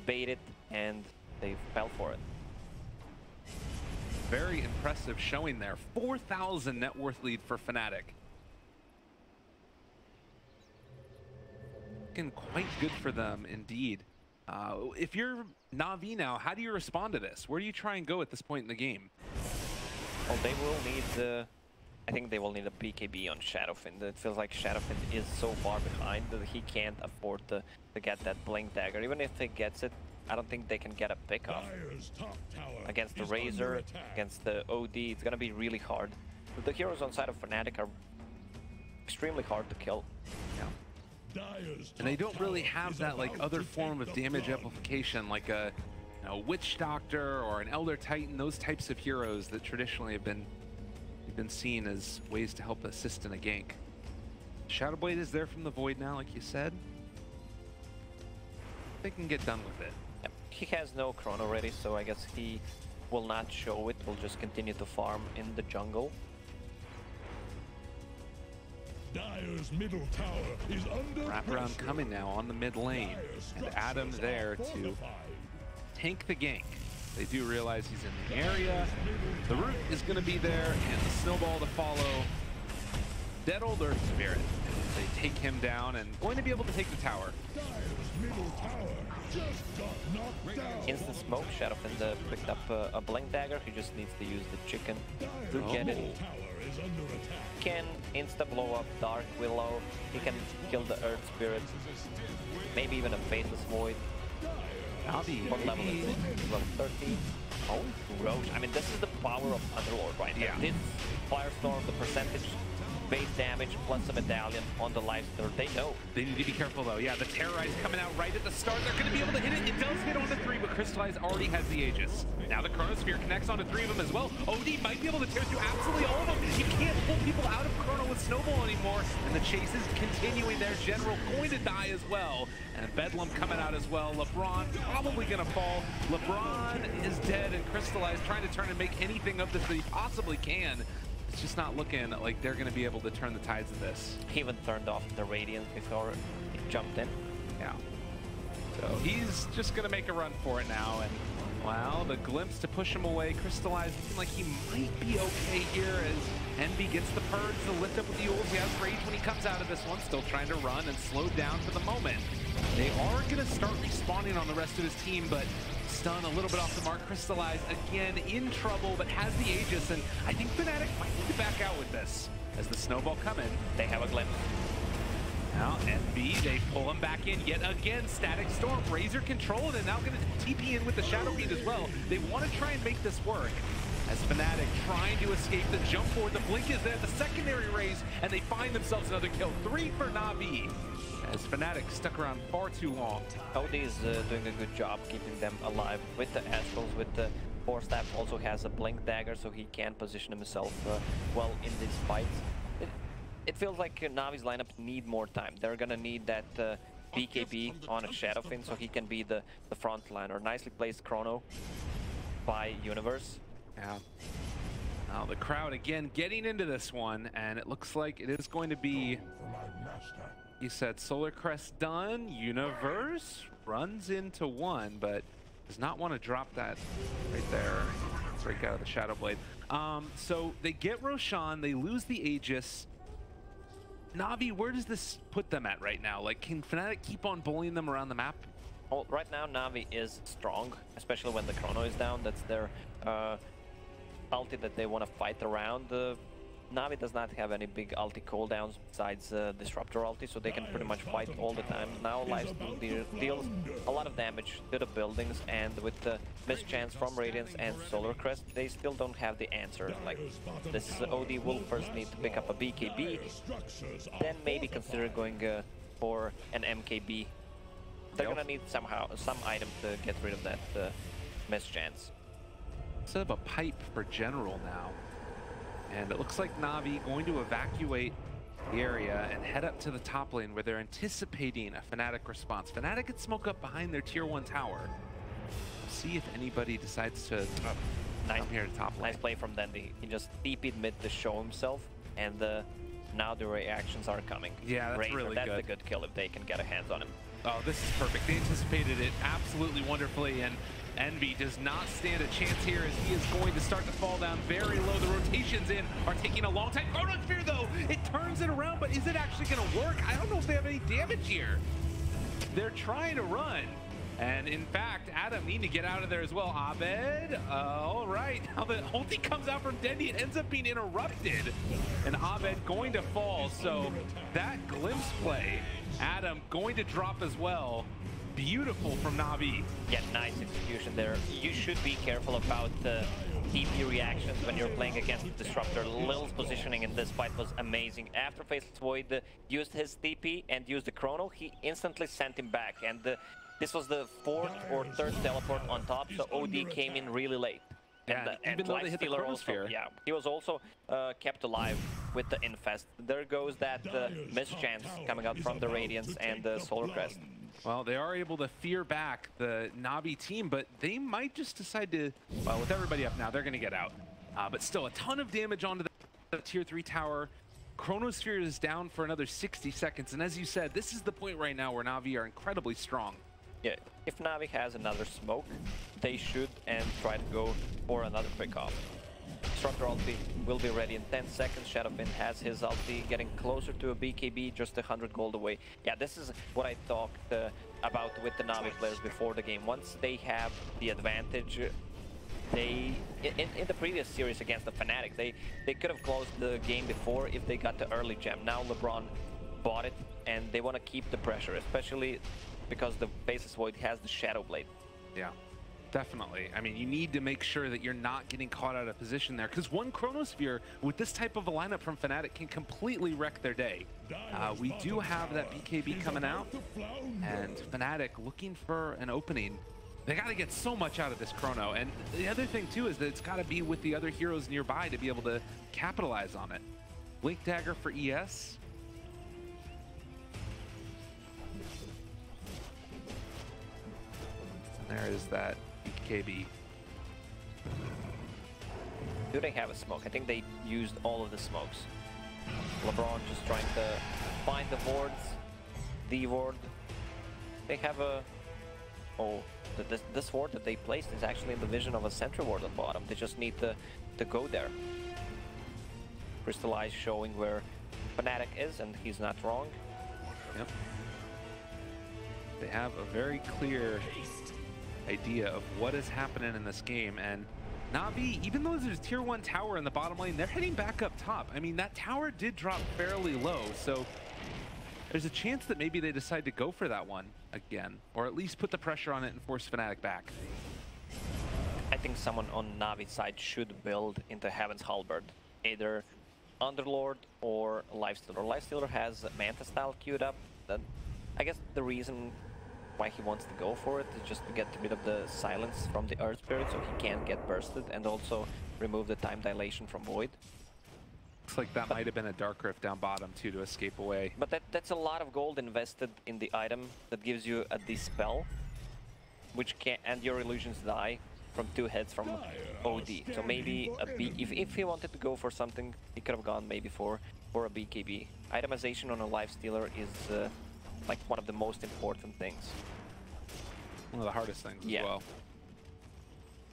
bait it, and they fell for it. Very impressive showing there. 4,000 net worth lead for Fnatic. Looking quite good for them indeed. If you're Navi now, how do you respond to this? Where do you try and go at this point in the game? Well, they will need I think they will need a BKB on Shadowfiend. It feels like Shadowfiend is so far behind that he can't afford to get that Blink Dagger. Even if he gets it, I don't think they can get a pick off. Against the Razor, against the OD, it's gonna be really hard. The heroes on side of Fnatic are extremely hard to kill. Yeah. And they don't really have that like other form of damage amplification, like a Witch Doctor or an Elder Titan, those types of heroes that traditionally have been seen as ways to help assist in a gank. Shadow Blade is there from the Void now, like you said. They can get done with it. Yep. He has no Chrono ready, so I guess he will not show it. Will just continue to farm in the jungle. Dire's middle tower is under Wraparound coming now on the mid lane, and Adam there to tank the gank. They do realize he's in the area. The root is going to be there, and the snowball to follow. Dead old Earth Spirit. They take him down and going to be able to take the tower. Instant smoke. Shadowfiend picked up a Blink Dagger. He just needs to use the chicken to get it. Can insta blow up Dark Willow. He can kill the Earth Spirit. Maybe even a Faceless Void. Navi, what level is it? Level 13. Oh, Roach. I mean, this is the power of Underlord right now. Yeah. This Firestorm, the percentage base damage plus a medallion on the lifestealer. They know. They need to be careful though. Yeah, the Terrorize coming out right at the start. They're going to be able to hit it. It does hit onto 3, but Crystallize already has the Aegis. Now the Chronosphere connects onto 3 of them as well. OD might be able to tear through absolutely all of them. You can't pull people out of Chrono with Snowball anymore. And the chase is continuing there. General going to die as well. And Bedlam coming out as well. LeBron probably going to fall. LeBron is dead, and Crystallize trying to turn and make anything of this that he possibly can. It's just not looking like they're going to be able to turn the tides of this. He even turned off the Radiant before he jumped in. Yeah. So he's just going to make a run for it now. And, well, the glimpse to push him away. Crystallize looking like he might be okay here as Envy gets the purge, the lift up with the ult. He has rage when he comes out of this one. Still trying to run and slow down for the moment. They are going to start respawning on the rest of his team, but stun a little bit off the mark. Crystallize again in trouble, but has the Aegis, and I think Fnatic might need to back out with this. As the snowball come in, they have a glimpse. Now NB, they pull him back in yet again. Static Storm, Razor controlled, and now going to TP in with the Shadow Fiend as well. They want to try and make this work. As Fnatic trying to escape the jump forward, the blink is there, the secondary raise, and they find themselves another kill. 3 for Navi. As Fnatic stuck around far too long. OD is doing a good job keeping them alive with the Astrals, with the Force Staff. Also has a Blink Dagger, so he can position himself well in these fights. It feels like Navi's lineup need more time. They're gonna need that BKB on a Shadow Fiend so he can be the front liner. Nicely placed Chrono by Universe. Yeah. Now the crowd again getting into this one, and it looks like it is going to be, you said Solar Crest done. Universe runs into 1, but does not want to drop that right there. Break out of the Shadow Blade. So they get Roshan, they lose the Aegis. Navi, where does this put them at right now? Like, can Fnatic keep on bullying them around the map? Well, right now Navi is strong, especially when the Chrono is down. That's their ulti that they want to fight around. Navi does not have any big ulti cooldowns besides Disruptor ulti, so they can pretty much fight all the time. Now Lifesteal deals a lot of damage to the buildings, and with the mischance from Radiance and Solar Crest, they still don't have the answer. Like, this OD will first need to pick up a BKB, then maybe consider going for an MKB. They're gonna need some item to get rid of that mischance. Instead of a pipe for General now. And it looks like Navi going to evacuate the area and head up to the top lane where they're anticipating a Fnatic response. Fnatic could smoke up behind their tier 1 tower. See if anybody decides to come here to top lane. Nice play from Dendy. He just TP'd mid to show himself, and now the reactions are coming. Yeah, that's Razor, really that's good. a good kill if they can get a hands on him. Oh, this is perfect. They anticipated it absolutely wonderfully, and Envy does not stand a chance here as he is going to start to fall down very low. The rotations in are taking a long time. Chronosphere, though, it turns it around, but is it actually going to work? I don't know if they have any damage here. They're trying to run. And in fact, Adam need to get out of there as well. Abed, all right. Now the ulti comes out from Dendy. It ends up being interrupted. And Abed going to fall. So that glimpse play, Adam going to drop as well. Beautiful from Navi. Yeah, nice execution there. You should be careful about the TP reactions when you're playing against the Disruptor. Lil's positioning in this fight was amazing. After Faceless Void used his TP and used the Chrono, he instantly sent him back. And this was the 4th or 3rd teleport on top, so OD came in really late. Yeah, and even though they hit the Chronosphere. Yeah, he was also kept alive with the Infest. There goes that mischance coming out from the Radiance and the Solar Crest. Well, they are able to fear back the Navi team, but they might just decide to, well, with everybody up now, they're going to get out. But still, a ton of damage onto the tier 3 tower. Chronosphere is down for another 60 seconds, and as you said, this is the point right now where Navi are incredibly strong. Yeah, if Navi has another smoke, they should and try to go for another quick off. Disruptor ulti will be ready in 10 seconds. Shadowfin has his ulti getting closer to a BKB, just 100 gold away. Yeah, this is what I talked about with the Navi players before the game. Once they have the advantage, in the previous series against the Fnatic, they could have closed the game before if they got the early gem. Now LeBron bought it, and they want to keep the pressure, especially because the Faceless Void has the Shadow Blade. Yeah. Definitely. I mean, you need to make sure that you're not getting caught out of position there, because one Chronosphere with this type of a lineup from Fnatic can completely wreck their day. We do have that BKB coming out, and Fnatic looking for an opening. They got to get so much out of this Chrono, and the other thing too is that it's got to be with the other heroes nearby to be able to capitalize on it. Blink Dagger for ES. And there is that BKB. Do they have a smoke? I think they used all of the smokes. LeBron just trying to find the wards. The ward. They have a... Oh, this ward that they placed is actually in the vision of a sentry ward on bottom. They just need to go there. Crystallize showing where Fnatic is, and he's not wrong. Yep. They have a very clear idea of what is happening in this game, and Navi, even though there's a tier 1 tower in the bottom lane, they're heading back up top. I mean, that tower did drop fairly low, so there's a chance that maybe they decide to go for that one again, or at least put the pressure on it and force Fnatic back. I think someone on Navi's side should build into Heaven's Halberd, either Underlord or Lifestealer. Lifestealer has Manta style queued up. Then I guess the reason why he wants to go for it is just to get rid of the silence from the Earth Spirit so he can't get bursted, and also remove the time dilation from Void. Looks like that might have been a Dark Rift down bottom too to escape away. But that's a lot of gold invested in the item that gives you a Dispel, which can, and your illusions die from 2 hits from OD. So maybe a B, if he wanted to go for something, he could have gone maybe for a BKB. Itemization on a Lifestealer is like one of the most important things. One of the hardest things yeah. as well.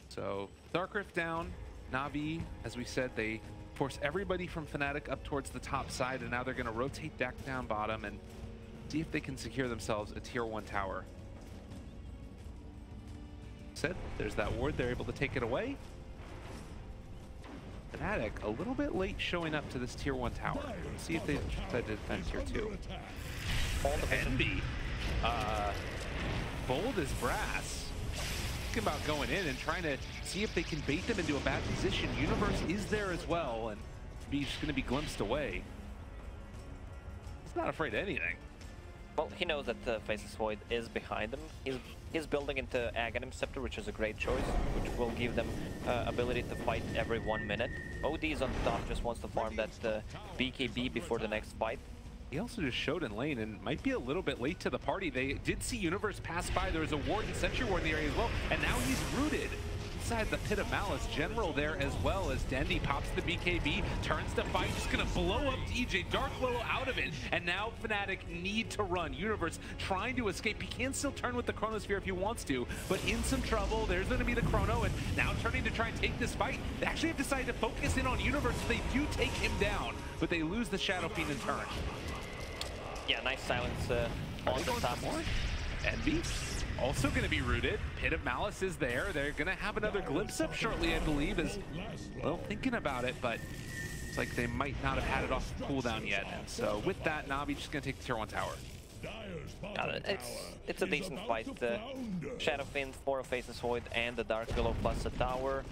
So Dark Rift down, Navi, as we said, they force everybody from Fnatic up towards the top side, and now they're going to rotate back down bottom and see if they can secure themselves a tier 1 tower. Said there's that ward, they're able to take it away. Fnatic a little bit late showing up to this tier 1 tower. Let's see if they decide to defend tier 2. Envy, bold as brass. Thinking about going in and trying to see if they can bait them into a bad position. Universe is there as well, and he's just going to be glimpsed away. He's not afraid of anything. Well, he knows that Faceless Void is behind him. He's building into Aghanim Scepter, which is a great choice, which will give them ability to fight every 1 minute. OD is on top, just wants to farm that BKB before the next fight. He also just showed in lane and might be a little bit late to the party. They did see Universe pass by. There was a ward and sentry ward in the area as well, and now he's rooted inside the Pit of Malice. General there as well, as Dendy pops the BKB, turns to fight, just gonna blow up DJ. Dark Willow out of it, and now Fnatic need to run. Universe trying to escape. He can still turn with the Chronosphere if he wants to, but in some trouble. There's gonna be the Chrono, and now turning to try and take this fight. They actually have decided to focus in on Universe. They do take him down, but they lose the Shadow Fiend in turn. Yeah, nice silence on the top. Envy also going to be rooted. Pit of Malice is there. They're going to have another glimpse up shortly, I believe, as well, thinking about it, but it's like they might not have had it off cooldown yet. And so with that, Navi just going to take the tier 1 tower. It's a decent fight. Shadow Fiend for a Faceless Void and the Dark Willow plus a tower.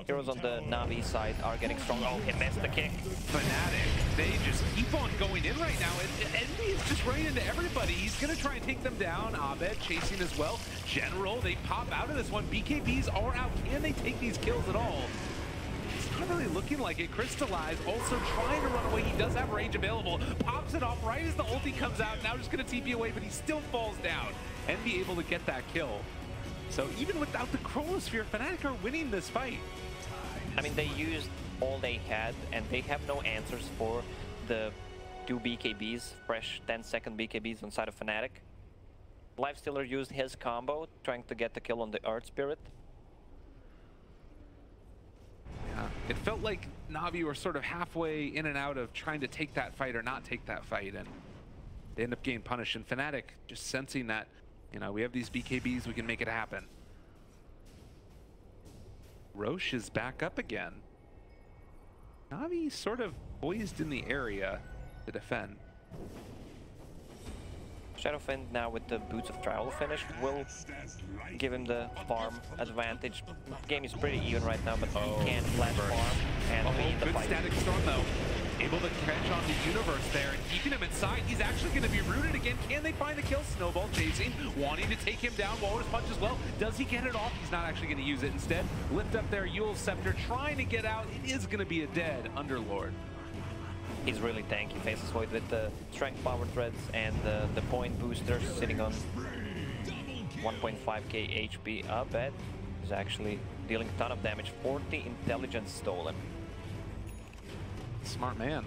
Heroes on the Navi side are getting strong. Oh, he missed the kick. Fnatic, they just keep on going in right now. And Envy is just running into everybody. He's going to try and take them down. Abed chasing as well. General, they pop out of this one. BKBs are out. Can they take these kills at all? It's not really looking like it. Crystallize also trying to run away. He does have range available. Pops it off right as the ulti comes out. Now just going to TP away, but he still falls down. Envy able to get that kill. So even without the Chronosphere, Fnatic are winning this fight. I mean, they used all they had, and they have no answers for the 2 BKBs, fresh 10-second BKBs on side of Fnatic. Lifestealer used his combo, trying to get the kill on the Earth Spirit. Yeah, it felt like Navi were sort of halfway in and out of trying to take that fight or not take that fight, and they end up getting punished. And Fnatic just sensing that, you know, we have these BKBs, we can make it happen. Roche is back up again. Navi sort of poised in the area to defend. Shadowfen now with the Boots of Travel finish will give him the farm advantage. Game is pretty even right now, but he can flash farm and be in the good fight. static storm though. Able to catch on the Universe there and keeping him inside. He's actually going to be rooted again. Can they find the kill? Snowball chasing, wanting to take him down. Walrus punch as well. Does he get it off? He's not actually going to use it. Instead, lift up there. Eul's Scepter trying to get out. It is going to be a dead Underlord. He's really tanky. Faces Void with the strength power threads and the point boosters sitting on 1.5k HP. Abed is actually dealing a ton of damage. 40 intelligence stolen. Smart man.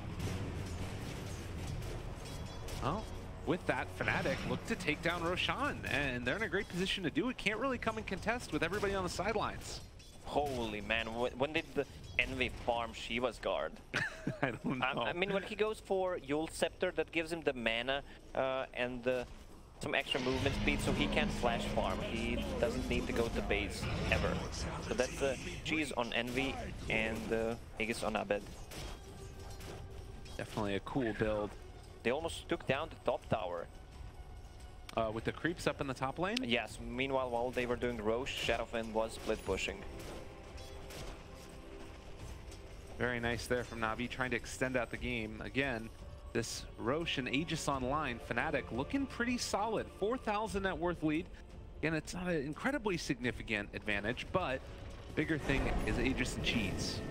Well, with that, Fnatic look to take down Roshan, and they're in a great position to do it. Can't really come and contest with everybody on the sidelines. Holy man, when did the Envy farm Shiva's guard? I don't know. I mean, when he goes for Eul's Scepter, that gives him the mana and some extra movement speed, so he can flash farm. He doesn't need to go to base ever. So that's the cheese on Envy and Aegis on Abed. Definitely a cool build. They almost took down the top tower. With the creeps up in the top lane? Yes, meanwhile, while they were doing Roche, Shadowfen was split pushing. Very nice there from Navi, trying to extend out the game. Again, this Roche and Aegis online, Fnatic looking pretty solid. 4,000 net worth lead. Again, it's not an incredibly significant advantage, but bigger thing is Aegis and cheese.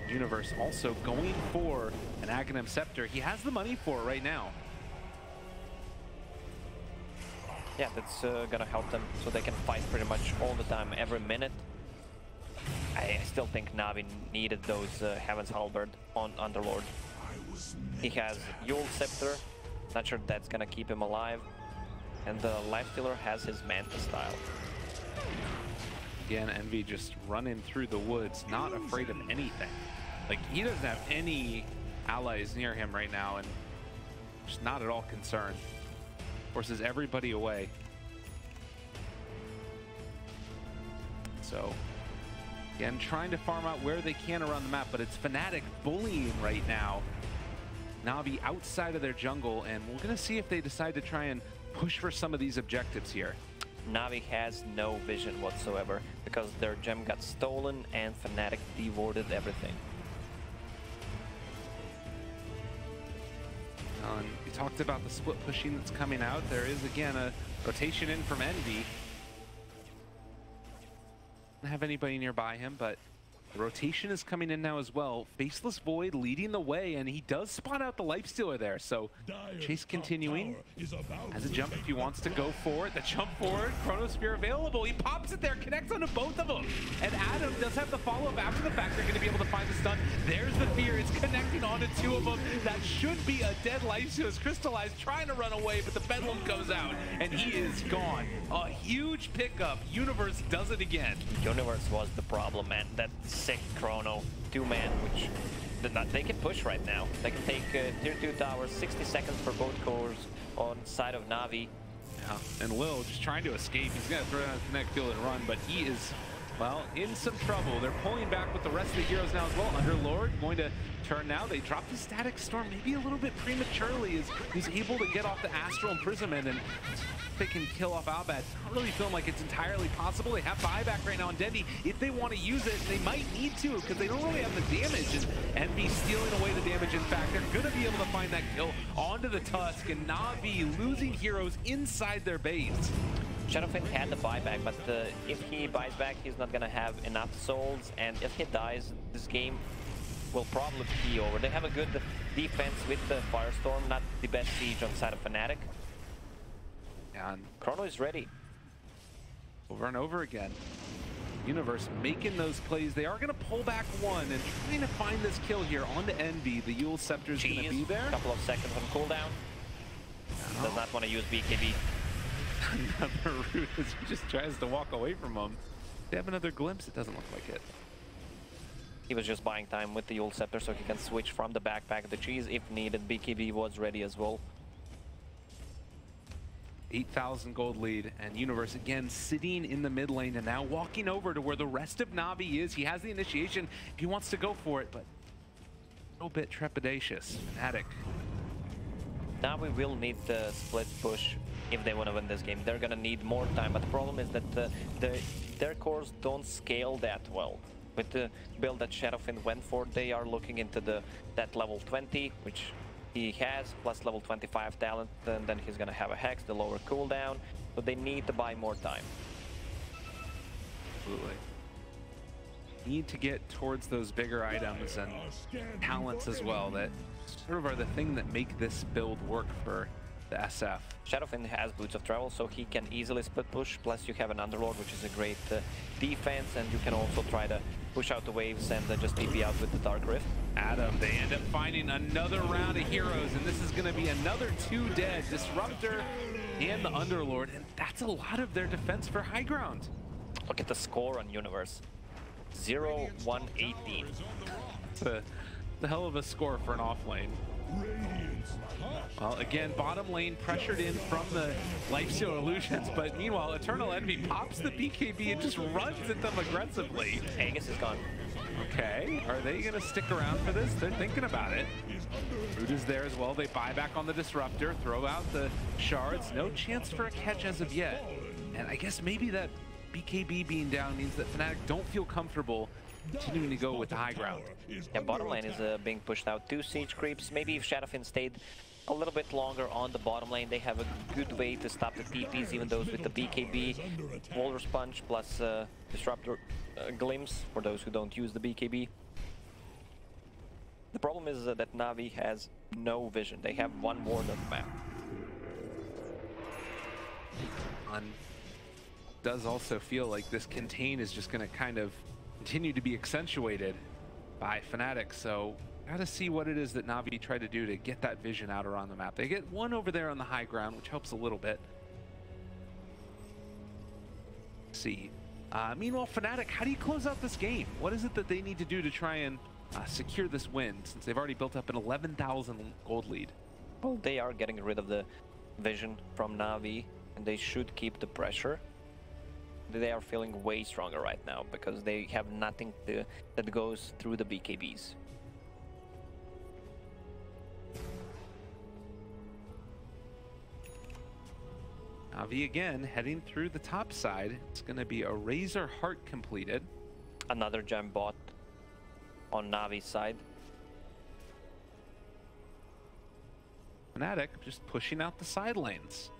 Universe also going for an Aghanim Scepter. He has the money for it right now. Yeah, that's gonna help them so they can fight pretty much all the time, every minute. I still think Navi needed those Heaven's Halberd on Underlord. He has Eul's Scepter, not sure that's gonna keep him alive. And the Lifestealer has his Manta style. Again, Envy just running through the woods, not afraid of anything. Like, he doesn't have any allies near him right now, and just not at all concerned. Forces everybody away. So, again, trying to farm out where they can around the map, but it's Fnatic bullying right now. Navi outside of their jungle, and we're gonna see if they decide to try and push for some of these objectives here. Navi has no vision whatsoever because their gem got stolen and Fnatic devoured everything. And we talked about the split pushing that's coming out. There is, again, a rotation in from Envy. Doesn't have anybody nearby him, but the rotation is coming in now as well. Faceless Void leading the way, and he does spot out the Lifestealer there. So chase continuing. Has a jump if he wants to go for it. The jump forward, Chronosphere available. He pops it there, connects onto both of them. And Adam does have the follow-up after the fact. They're going to be able to find the stun. There's the fear. It's connecting onto two of them. That should be a dead Lifestealer. It's crystallized, trying to run away, but the Bedlam comes out, and he is gone. A huge pickup. Universe does it again. Universe was the problem, man. That sick Chrono 2-man, which they can push right now. They can take tier 2 towers, 60 seconds for both cores on side of Navi. Yeah, and Lil just trying to escape. He's going to throw down Connect Field and run, but he is, well, in some trouble. They're pulling back with the rest of the heroes now as well. Underlord going to turn now. They dropped the Static Storm maybe a little bit prematurely as he's able to get off the Astral Imprisonment, and they can kill off Albad. Not really feeling like it's entirely possible. They have buyback right now on Dendi. If they want to use it, they might need to because they don't really have the damage. And Envy stealing away the damage. In fact, they're going to be able to find that kill onto the Tusk, and Navi losing heroes inside their base. Shadowfen had the buyback, but if he buys back, he's not going to have enough souls. And if he dies, this game will probably be over. They have a good defense with the Firestorm, not the best siege on side of Fnatic. And Chrono is ready. Over and over again. Universe making those plays. They are going to pull back one and trying to find this kill here onto Envy. The Eul's Scepter is going to be there. A couple of seconds on cooldown. Does not want to use BKB. Another route as he just tries to walk away from him. They have another glimpse. It doesn't look like it. He was just buying time with the Eul's Scepter so he can switch from the backpack to cheese if needed. BKB was ready as well. 8,000 gold lead, and Universe again sitting in the mid lane and now walking over to where the rest of Navi is. He has the initiation. He wants to go for it, but a little bit trepidatious. Fnatic Now we will need the split push if they want to win this game. They're gonna need more time, but the problem is that their cores don't scale that well. With the build that Shadowfin went for, they are looking into that level 20, which he has, plus level 25 talent, and then he's gonna have a Hex, the lower cooldown, so they need to buy more time. Absolutely. Need to get towards those bigger items and talents as well that sort of are the thing that make this build work for the SF. Shadowfin has Boots of Travel, so he can easily split push, plus you have an Underlord, which is a great defense, and you can also try to push out the waves and just TP out with the Dark Rift. Adam, they end up finding another round of heroes, and this is going to be another 2 dead. Disruptor and the Underlord, and that's a lot of their defense for high ground. Look at the score on Universe. 0-1-18. It's a hell of a score for an off lane. Well, again, bottom lane pressured in from the Lifesteal Illusions, but meanwhile, Eternal Envy pops the BKB and just runs at them aggressively. Aegis is gone. Okay, are they going to stick around for this? They're thinking about it. Root is there as well. They buy back on the Disruptor, throw out the shards. No chance for a catch as of yet. And I guess maybe that BKB being down means that Fnatic don't feel comfortable continuing to go with the high ground. Yeah, bottom lane is being pushed out. 2 siege creeps. Maybe if Shadowfin stayed a little bit longer on the bottom lane, they have a good way to stop the TPs, even those with the BKB. Walrus Punch plus Disruptor Glimpse for those who don't use the BKB. The problem is that Navi has no vision. They have one ward on the map. Does also feel like this contain is just going to kind of continue to be accentuated by Fnatic, so gotta see what it is that Navi try to do to get that vision out around the map. They get one over there on the high ground, which helps a little bit. Let's see. Meanwhile, Fnatic, how do you close out this game? What is it that they need to do to try and secure this win, since they've already built up an 11,000 gold lead? Well, they are getting rid of the vision from Navi, and they should keep the pressure. They are feeling way stronger right now because they have nothing that goes through the BKBs. Navi again heading through the top side. It's going to be a Razor Heart completed. Another gem bot on Navi's side. Fnatic just pushing out the side lanes,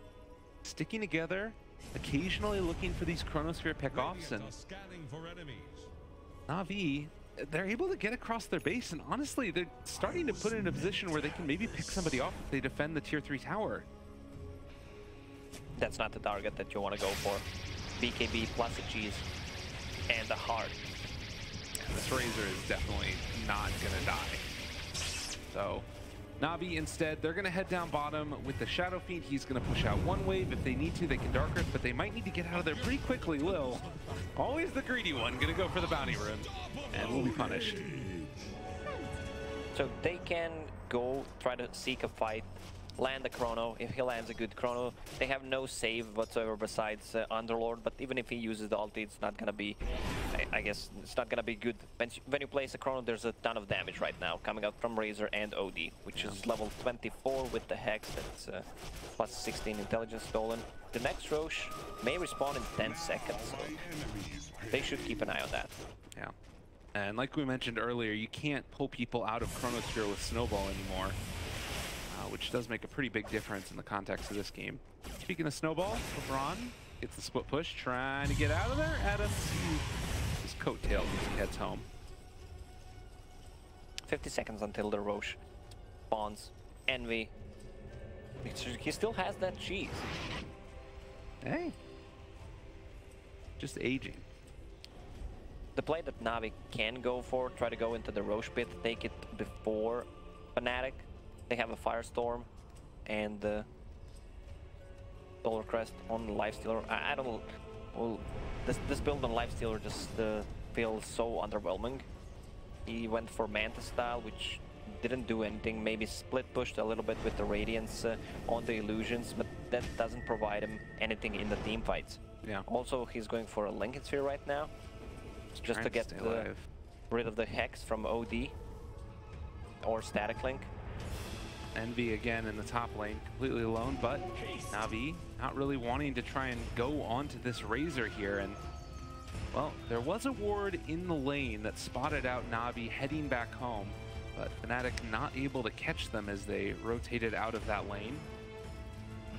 sticking together, occasionally looking for these Chronosphere pickoffs, and Navi, they're able to get across their base, and honestly, they're starting to put it in a position where they can maybe pick somebody off if they defend the tier 3 tower. That's not the target that you want to go for. BKB plus a cheese and a heart. And this Razor is definitely not gonna die. So Navi instead, they're gonna head down bottom with the Shadow Fiend. He's gonna push out one wave. If they need to, they can Dark Rift, but they might need to get out of there pretty quickly. Lil, always the greedy one, gonna go for the bounty rune, and will be punished. So they can go try to seek a fight, land a chrono. If he lands a good chrono, they have no save whatsoever besides Underlord, but even if he uses the ulti, it's not gonna be, I guess it's not gonna be good. When you place a chrono, there's a ton of damage right now coming out from Razor and OD, which is level 24 with the Hex. That's plus 16 intelligence stolen. The next Roche may respawn in 10 seconds, so they should keep an eye on that. Yeah, and like we mentioned earlier, you can't pull people out of Chronosphere with Snowball anymore, which does make a pretty big difference in the context of this game. Speaking of Snowball, LeBron gets the split push, trying to get out of there. Adams his coattails as he heads home. 50 seconds until the Roche spawns. Envy. He still has that cheese. Hey. Just aging. The play that Navi can go for, try to go into the Roche pit, take it before Fnatic. They have a Firestorm and Solar Crest on Lifestealer. I don't know. Well, this build on Lifestealer just feels so underwhelming. He went for Manta style, which didn't do anything. Maybe split pushed a little bit with the Radiance on the Illusions, but that doesn't provide him anything in the team fights. Yeah. Also, he's going for a Lincoln Sphere right now, just to get rid of the Hex from OD or Static Link. Envy again in the top lane, completely alone, but Navi not really wanting to try and go onto this Razor here. And well, there was a ward in the lane that spotted out Navi heading back home, but Fnatic not able to catch them as they rotated out of that lane.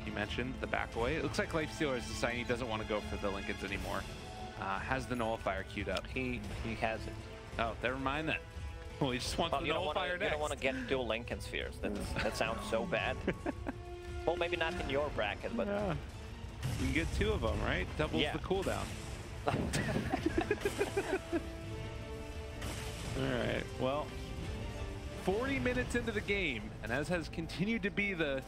You mentioned the back away. It looks like Lifestealer is deciding he doesn't want to go for the Lincolns anymore. Has the Nullifier queued up. He has it. Oh, never mind that. Well, he just wants the Nullifier next. You don't want to get dual Lincoln Spheres. That sounds so bad. Well, maybe not in your bracket, but... Yeah. You can get 2 of them, right? Doubles the cooldown. Alright, well, 40 minutes into the game, and as has continued to be the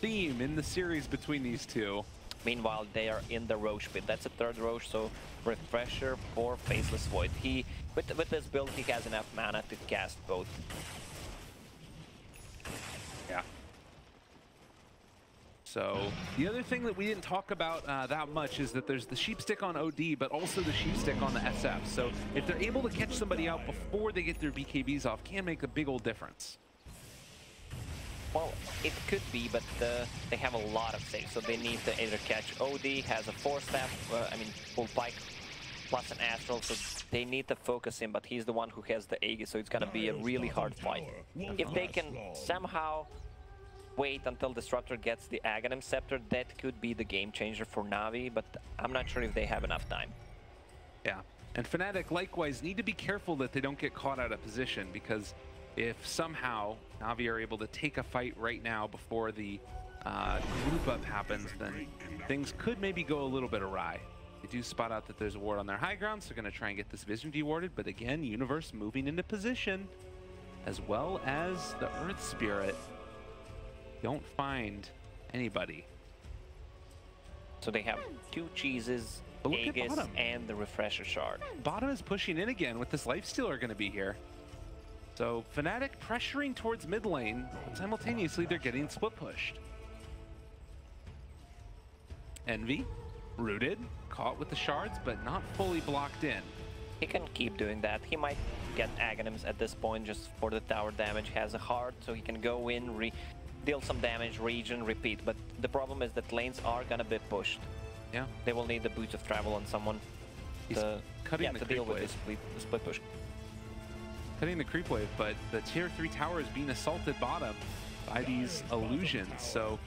theme in the series between these two. Meanwhile, they are in the Roche pit. That's a 3rd Roche, so Refresher for Faceless Void. With this build, he has enough mana to cast both. Yeah. So, the other thing that we didn't talk about that much is that there's the sheep stick on OD, but also the sheep stick on the SF. So, if they're able to catch somebody out before they get their BKBs off, can make a big old difference. Well, it could be, but they have a lot of saves, so they need to either catch OD, has a 4-staff, full pike, plus an Astral, so they need to focus him, but he's the one who has the Aegis, so it's gonna be a really hard fight. If they can somehow wait until Disruptor gets the Aghanim Scepter, that could be the game changer for Navi, but I'm not sure if they have enough time. Yeah, and Fnatic likewise need to be careful that they don't get caught out of position, because if somehow Navi are able to take a fight right now before the group up happens, then things could maybe go a little bit awry. They do spot out that there's a ward on their high ground, so they're going to try and get this vision dewarded, but again, Universe moving into position, as well as the Earth Spirit. Don't find anybody. So they have 2 cheeses, Aegis, and the Refresher Shard. Bottom is pushing in again with this Lifestealer going to be here. So Fnatic pressuring towards mid lane, but simultaneously they're getting split pushed. Envy, rooted, caught with the shards, but not fully blocked in. He can keep doing that. He might get Aghanims at this point just for the tower damage. Has a heart, so he can go in, deal some damage, regen, repeat. But the problem is that lanes are gonna be pushed. Yeah. They will need the boots of travel on someone to deal with this split push. Cutting the creep wave, but the tier 3 tower is being assaulted bottom by these illusions. So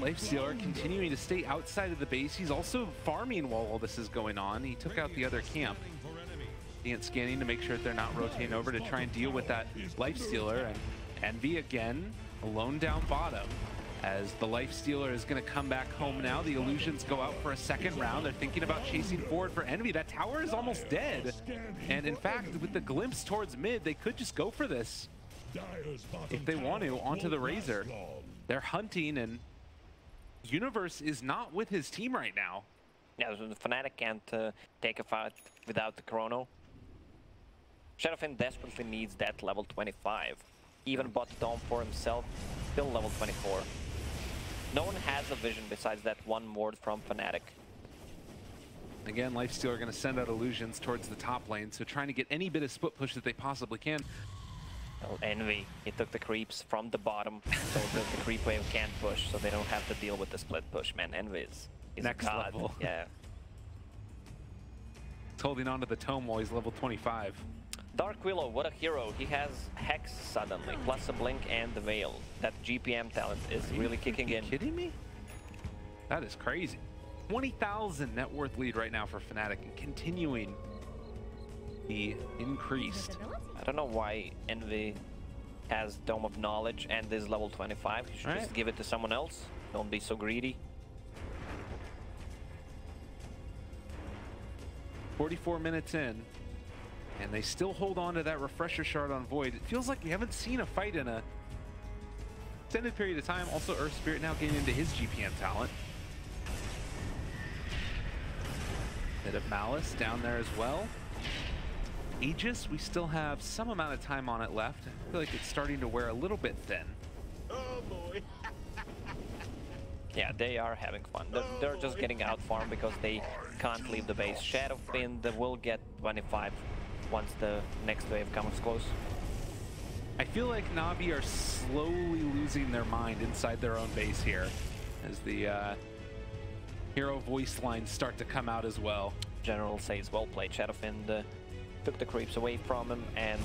Lifestealer continuing to stay outside of the base. He's also farming while all this is going on. He took out the other camp. Scanning to make sure that they're not rotating over to try and deal with that Lifestealer. And Envy again, alone down bottom. As the Lifestealer is going to come back home now. The illusions go out for a 2nd round. They're thinking about chasing forward for Envy. That tower is almost dead. And in fact, with the glimpse towards mid, they could just go for this. If they want to, onto the Razor. They're hunting, and Universe is not with his team right now. Yeah, so the Fnatic can't take a fight without the Chrono. Shadowfin desperately needs that level 25. Even bought Dome for himself, still level 24. No one has a vision besides that one ward from Fnatic. Again, Lifestealer going to send out illusions towards the top lane, so trying to get any bit of split push that they possibly can. Well, Envy, he took the creeps from the bottom, so the creep wave can't push, so they don't have to deal with the split push. Man, Envy is next level. Yeah. He's holding on to the tome while he's level 25. Dark Willow, what a hero. He has Hex suddenly, plus a Blink and the Veil. That GPM talent is really kicking in. Are you kidding me? That is crazy. 20,000 net worth lead right now for Fnatic, and continuing the increased. I don't know why Envy has Dome of Knowledge and is level 25. You should just give it to someone else. Don't be so greedy. 44 minutes in, and they still hold on to that Refresher Shard on Void. It feels like we haven't seen a fight in a extended period of time. Also, Earth Spirit now getting into his GPM talent. Bit of Malice down there as well. Aegis, we still have some amount of time on it left. I feel like it's starting to wear a little bit thin. Oh boy. Yeah, they are having fun. They're just getting out farmed because they can't leave the base. Shadowfin will get 25 once the next wave comes close. I feel like Navi are slowly losing their mind inside their own base here as the hero voice lines start to come out as well. General says, well played, Shadowfiend. Took the creeps away from him, and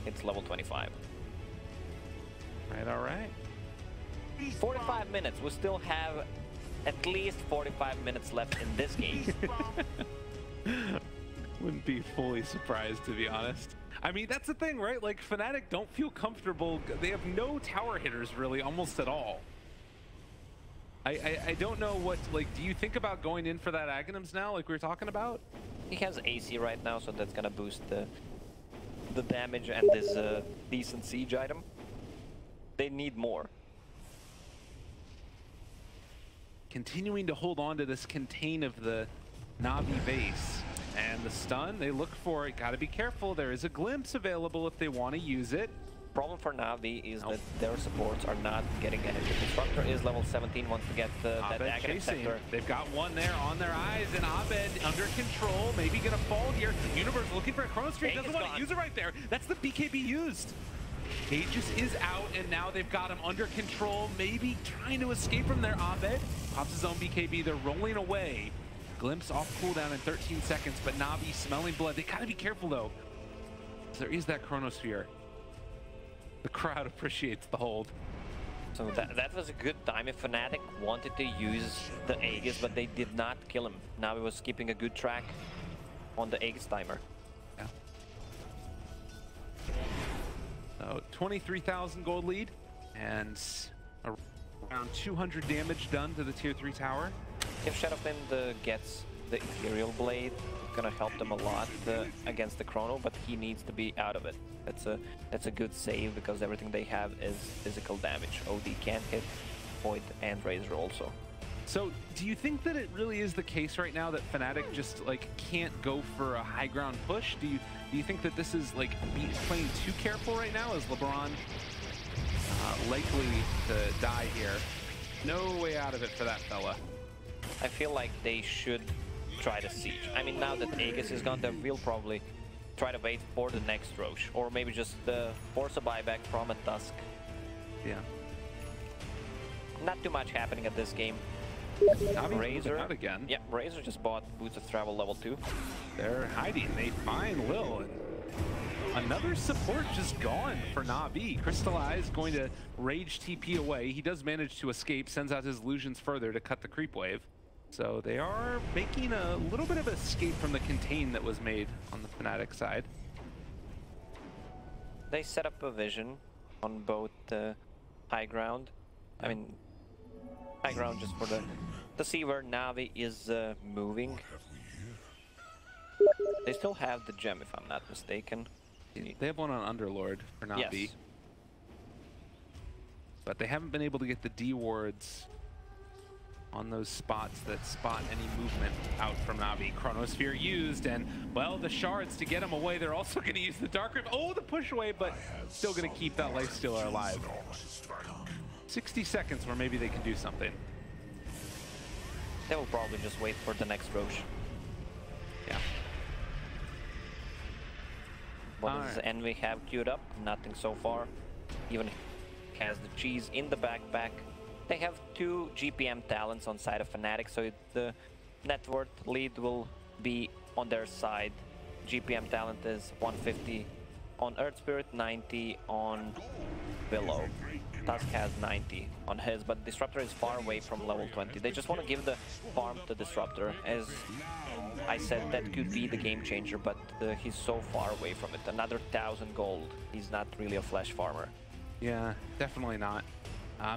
it's level 25. Right, all right. 45 minutes. We still have at least 45 minutes left in this game. Wouldn't be fully surprised, to be honest. I mean, that's the thing, right? Like, Fnatic don't feel comfortable. They have no tower hitters, really, almost at all. I don't know what, like, do you think about going in for that Aghanims now, like we were talking about? He has AC right now, so that's gonna boost the damage and this decent siege item. They need more. Continuing to hold on to this contain of the Navi base. And the stun, they look for it. Gotta be careful. There is a glimpse available if they want to use it. Problem for Navi is that their supports are not getting anything. The Disruptor is level 17, wants to get that Aghanim Scepter. They've got one there on their eyes, and Abed under control, maybe gonna fall here. Universe looking for a Chronosphere, doesn't want to use it right there. That's the BKB used. Aegis is out, and now they've got him under control, maybe trying to escape from there. Abed pops his own BKB, they're rolling away. Glimpse off cooldown in 13 seconds, but Navi smelling blood. They gotta be careful though. There is that Chronosphere. The crowd appreciates the hold. So that was a good time if Fnatic wanted to use the Aegis, but they did not kill him. Navi was keeping a good track on the Aegis timer. Yeah. So 23,000 gold lead and around 200 damage done to the tier 3 tower. If Shadowfiend gets the Imperial Blade, it's gonna help them a lot against the Chrono, but he needs to be out of it. That's a good save because everything they have is physical damage. OD can hit, Void and Razor also. So do you think that it really is the case right now that Fnatic just like can't go for a high ground push? Do you think that this is like playing too careful right now? Is LeBron likely to die here? No way out of it for that fella. I feel like they should try to siege. I mean, now that Aegis is gone, they will probably try to wait for the next Roche, or maybe just force a buyback from a Tusk. Yeah. Not too much happening at this game. Razor out again. Yeah, Razor just bought Boots of Travel level 2. They're hiding. They find Lil. And another support just gone for Navi. Crystallize going to rage TP away. He does manage to escape, sends out his illusions further to cut the creep wave. So they are making a little bit of escape from the contain that was made on the Fnatic side. They set up a vision on both high ground. I mean, high ground just for to see where Navi is moving. They still have the gem, if I'm not mistaken. They have one on Underlord for Navi. Yes. But they haven't been able to get the D wards on those spots that spot any movement out from Navi. Chronosphere used, and well, the shards to get him away. They're also going to use the Dark Rift. Oh, the push away, but still going to keep that Lifestealer alive. 60 seconds where maybe they can do something. They will probably just wait for the next Roche. Yeah. What does Envy have queued up? Nothing so far. Even has the cheese in the backpack. They have 2 GPM talents on side of Fnatic, so the net worth lead will be on their side. GPM talent is 150 on Earth Spirit, 90 on Willow. Tusk has 90 on his, but Disruptor is far away from level 20. They just want to give the farm to Disruptor. As I said, that could be the game changer, but he's so far away from it. Another 1,000 gold. He's not really a flash farmer. Yeah, definitely not.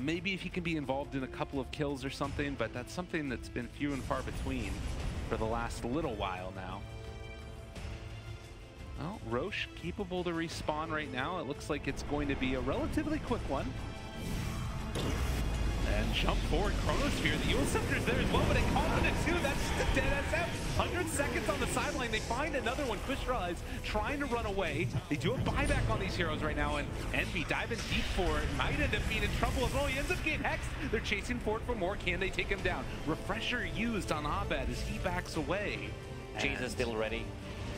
Maybe if he can be involved in a couple of kills or something, but that's something that's been few and far between for the last little while now. Well, Roche capable to respawn right now. It looks like it's going to be a relatively quick one. And jump forward, Chronosphere. The Eul Scepter's there as well, but they call it a 2. That's just a dead SF. 100 seconds on the sideline. They find another one. Crystallize trying to run away. They do a buyback on these heroes right now, and Envy diving deep for it. Might end up being in trouble as well. He ends up getting hexed. They're chasing forward for more. Can they take him down? Refresher used on Abed as he backs away. Cheese is still ready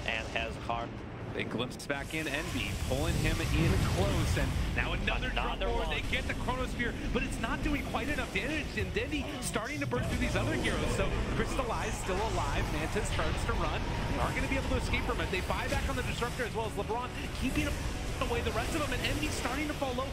and has hard They glimpse back in Envy, pulling him in close, and now another drop forward. They get the Chronosphere, but it's not doing quite enough damage, and Dendy starting to burn through these other heroes. So Crystallize still alive, Mantis starts to run. They aren't going to be able to escape from it. They buy back on the Disruptor as well as LeBron, keeping away the rest of them, and Envy starting to fall low.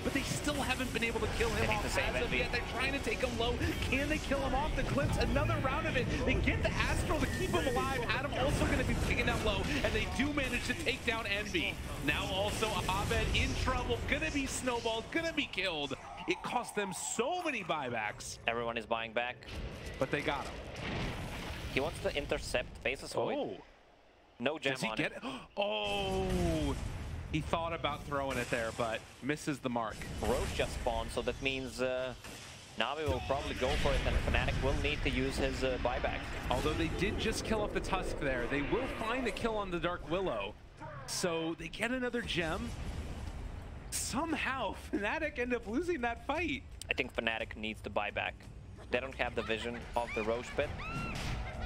But they still haven't been able to kill him off as of yet. They're trying to take him low. Can they kill him off? The Glimpse, another round of it. They get the Astral to keep him alive. Adam also going to be picking down low, and they do manage to take down Envy. Now also Abed in trouble, gonna be snowballed, gonna be killed. It cost them so many buybacks. Everyone is buying back. But they got him. He wants to intercept Faceless Void. Oh. No gem Does he on get it. Oh. He thought about throwing it there, but misses the mark. Roche just spawned, so that means Navi will probably go for it, and Fnatic will need to use his buyback. Although they did just kill off the Tusk there, they will find a kill on the Dark Willow. So they get another gem. Somehow, Fnatic end up losing that fight. I think Fnatic needs the buyback. They don't have the vision of the Roche pit.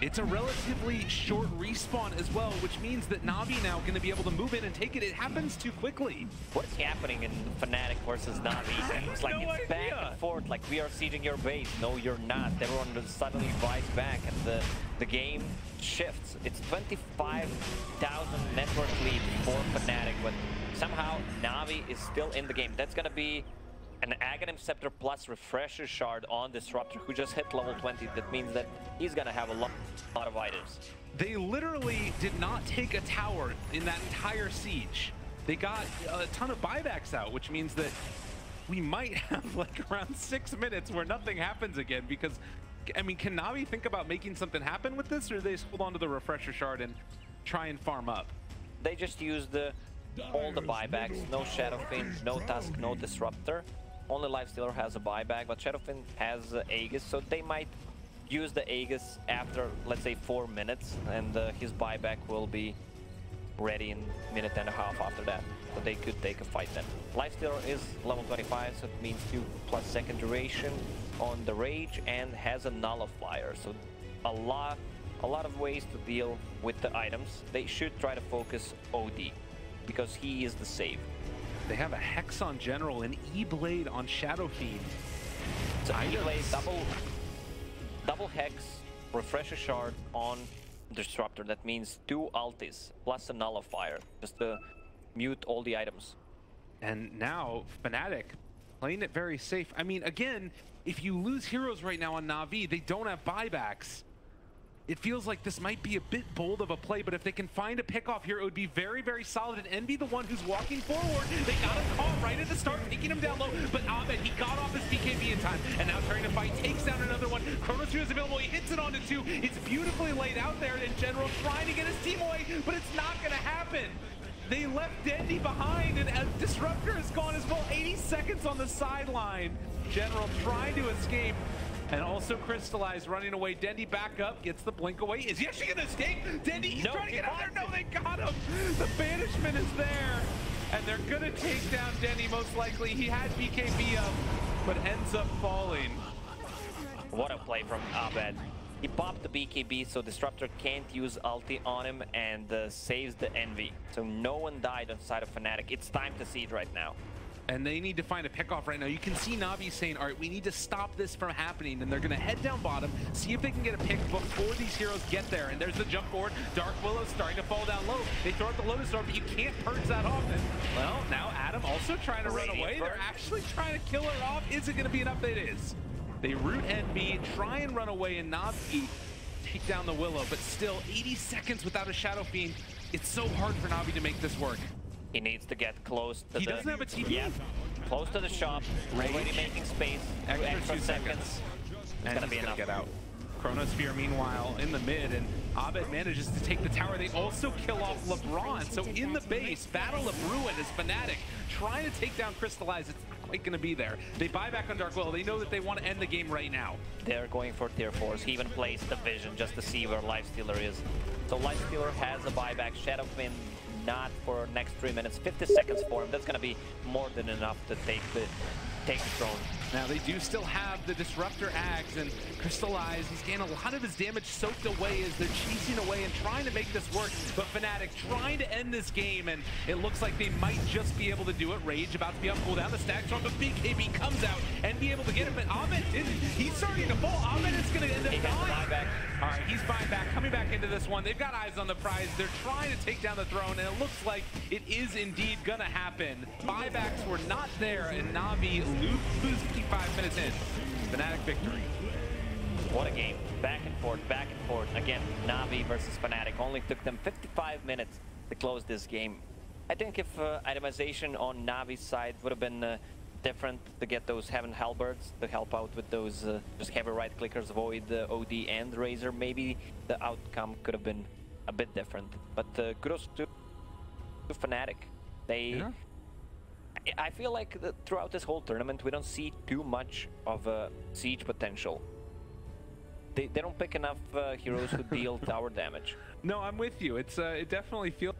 It's a relatively short respawn as well, which means that Navi now going to be able to move in and take it. It happens too quickly. What's happening in Fnatic versus Navi? It's like it's back and forth, like we are sieging your base. No, you're not. Everyone suddenly buys back, and the game shifts. It's 25,000 network lead for Fnatic, but somehow Navi is still in the game. That's going to be an Aghanim Scepter plus Refresher Shard on Disruptor, who just hit level 20. That means that he's gonna have a lot of items. They literally did not take a tower in that entire siege. They got a ton of buybacks out, which means that we might have like around 6 minutes where nothing happens again, because, I mean, can Navi think about making something happen with this, or do they just hold on to the Refresher Shard and try and farm up? They just used all the buybacks. No Shadowfin, no Tusk, no Disruptor. Only Lifestealer has a buyback, but Shadowfin has Aegis, so they might use the Aegis after, let's say, 4 minutes, and his buyback will be ready in a minute and a half after that. So they could take a fight then. Lifestealer is level 25, so it means 2+ second duration on the Rage, and has a Nullifier, so a lot of ways to deal with the items. They should try to focus OD, because he is the save. They have a Hex on General, an E-Blade on Shadow Fiend. So E-Blade, double Hex, Refresher Shard on Disruptor. That means 2 ultis plus a Nullifier, just to mute all the items. And now Fnatic playing it very safe. I mean, again, if you lose heroes right now on Navi, they don't have buybacks. It feels like this might be a bit bold of a play, but if they can find a pick-off here, it would be very, very solid. And Envy, the one who's walking forward, they got him caught right at the start, taking him down low. But Abed, he got off his BKB in time, and now trying to fight, takes down another one. Chronosphere is available, he hits it onto 2. It's beautifully laid out there in General, trying to get his team away, but it's not going to happen. They left Dendy behind, and Disruptor is gone as well. 80 seconds on the sideline. General trying to escape. And also Crystallize running away. Dendy back up, gets the blink away. Is he actually gonna escape? Dendy, he's trying to get out there. No, they got him. The banishment is there. And they're gonna take down Dendy most likely. He had BKB up, but ends up falling. What a play from Abed. He popped the BKB, so Disruptor can't use ulti on him, and saves the Envy. So no one died on the side of Fnatic. It's time to see it right now. And they need to find a pickoff right now. You can see Navi saying, all right, we need to stop this from happening. And they're going to head down bottom, see if they can get a pick before these heroes get there. And there's the jump forward. Dark Willow starting to fall down low. They throw out the Lotus Orb, but you can't purge that off. And, well, now Adam also trying to run away. They're actually trying to kill her off. Is it going to be enough? It is. They root Envy, try and run away, and Navi take down the Willow. But still, 80 seconds without a Shadow Fiend. It's so hard for Navi to make this work. He needs to get close to He doesn't have a TP. Yeah, close to the shop, already making space, extra 2 seconds. It's gonna be enough. Get out. Chronosphere, meanwhile, in the mid, and Abed manages to take the tower. They also kill off LeBron, so in the base, Battle of Ruin is Fnatic trying to take down Crystallize. It's not quite going to be there. They buy back on Dark Willow. They know that they want to end the game right now. They're going for tier 4s. He even plays the vision just to see where Lifestealer is. So Lifestealer has a buyback. Shadowfin not for next 3 minutes. 50 seconds for him. That's going to be more than enough to take take the throne. Now they do still have the Disruptor Ags and Crystallize. He's getting a lot of his damage soaked away as they're chasing away and trying to make this work. But Fnatic trying to end this game, and it looks like they might just be able to do it. Rage about to be on cooldown. The stack strong, but Big KB comes out and be able to get him. But Ahmed didn't. He's starting to fall. Ahmed is going to end up dying. All right, he's fine back, coming back into this one. They've got eyes on the prize. They're trying to take down the throne, and it looks like it is indeed going to happen. Buybacks were not there, and Navi lose 55 minutes in. Fnatic victory. What a game. Back and forth, back and forth. Again, Navi versus Fnatic. Only took them 55 minutes to close this game. I think if itemization on Navi's side would have been different to get those Heaven Halberds to help out with those just heavy right clickers, Void, OD, and Razor, maybe the outcome could have been a bit different. But kudos to Fnatic. They, I feel like throughout this whole tournament, we don't see too much of siege potential. They don't pick enough heroes who deal tower damage. No, I'm with you. It's it definitely feels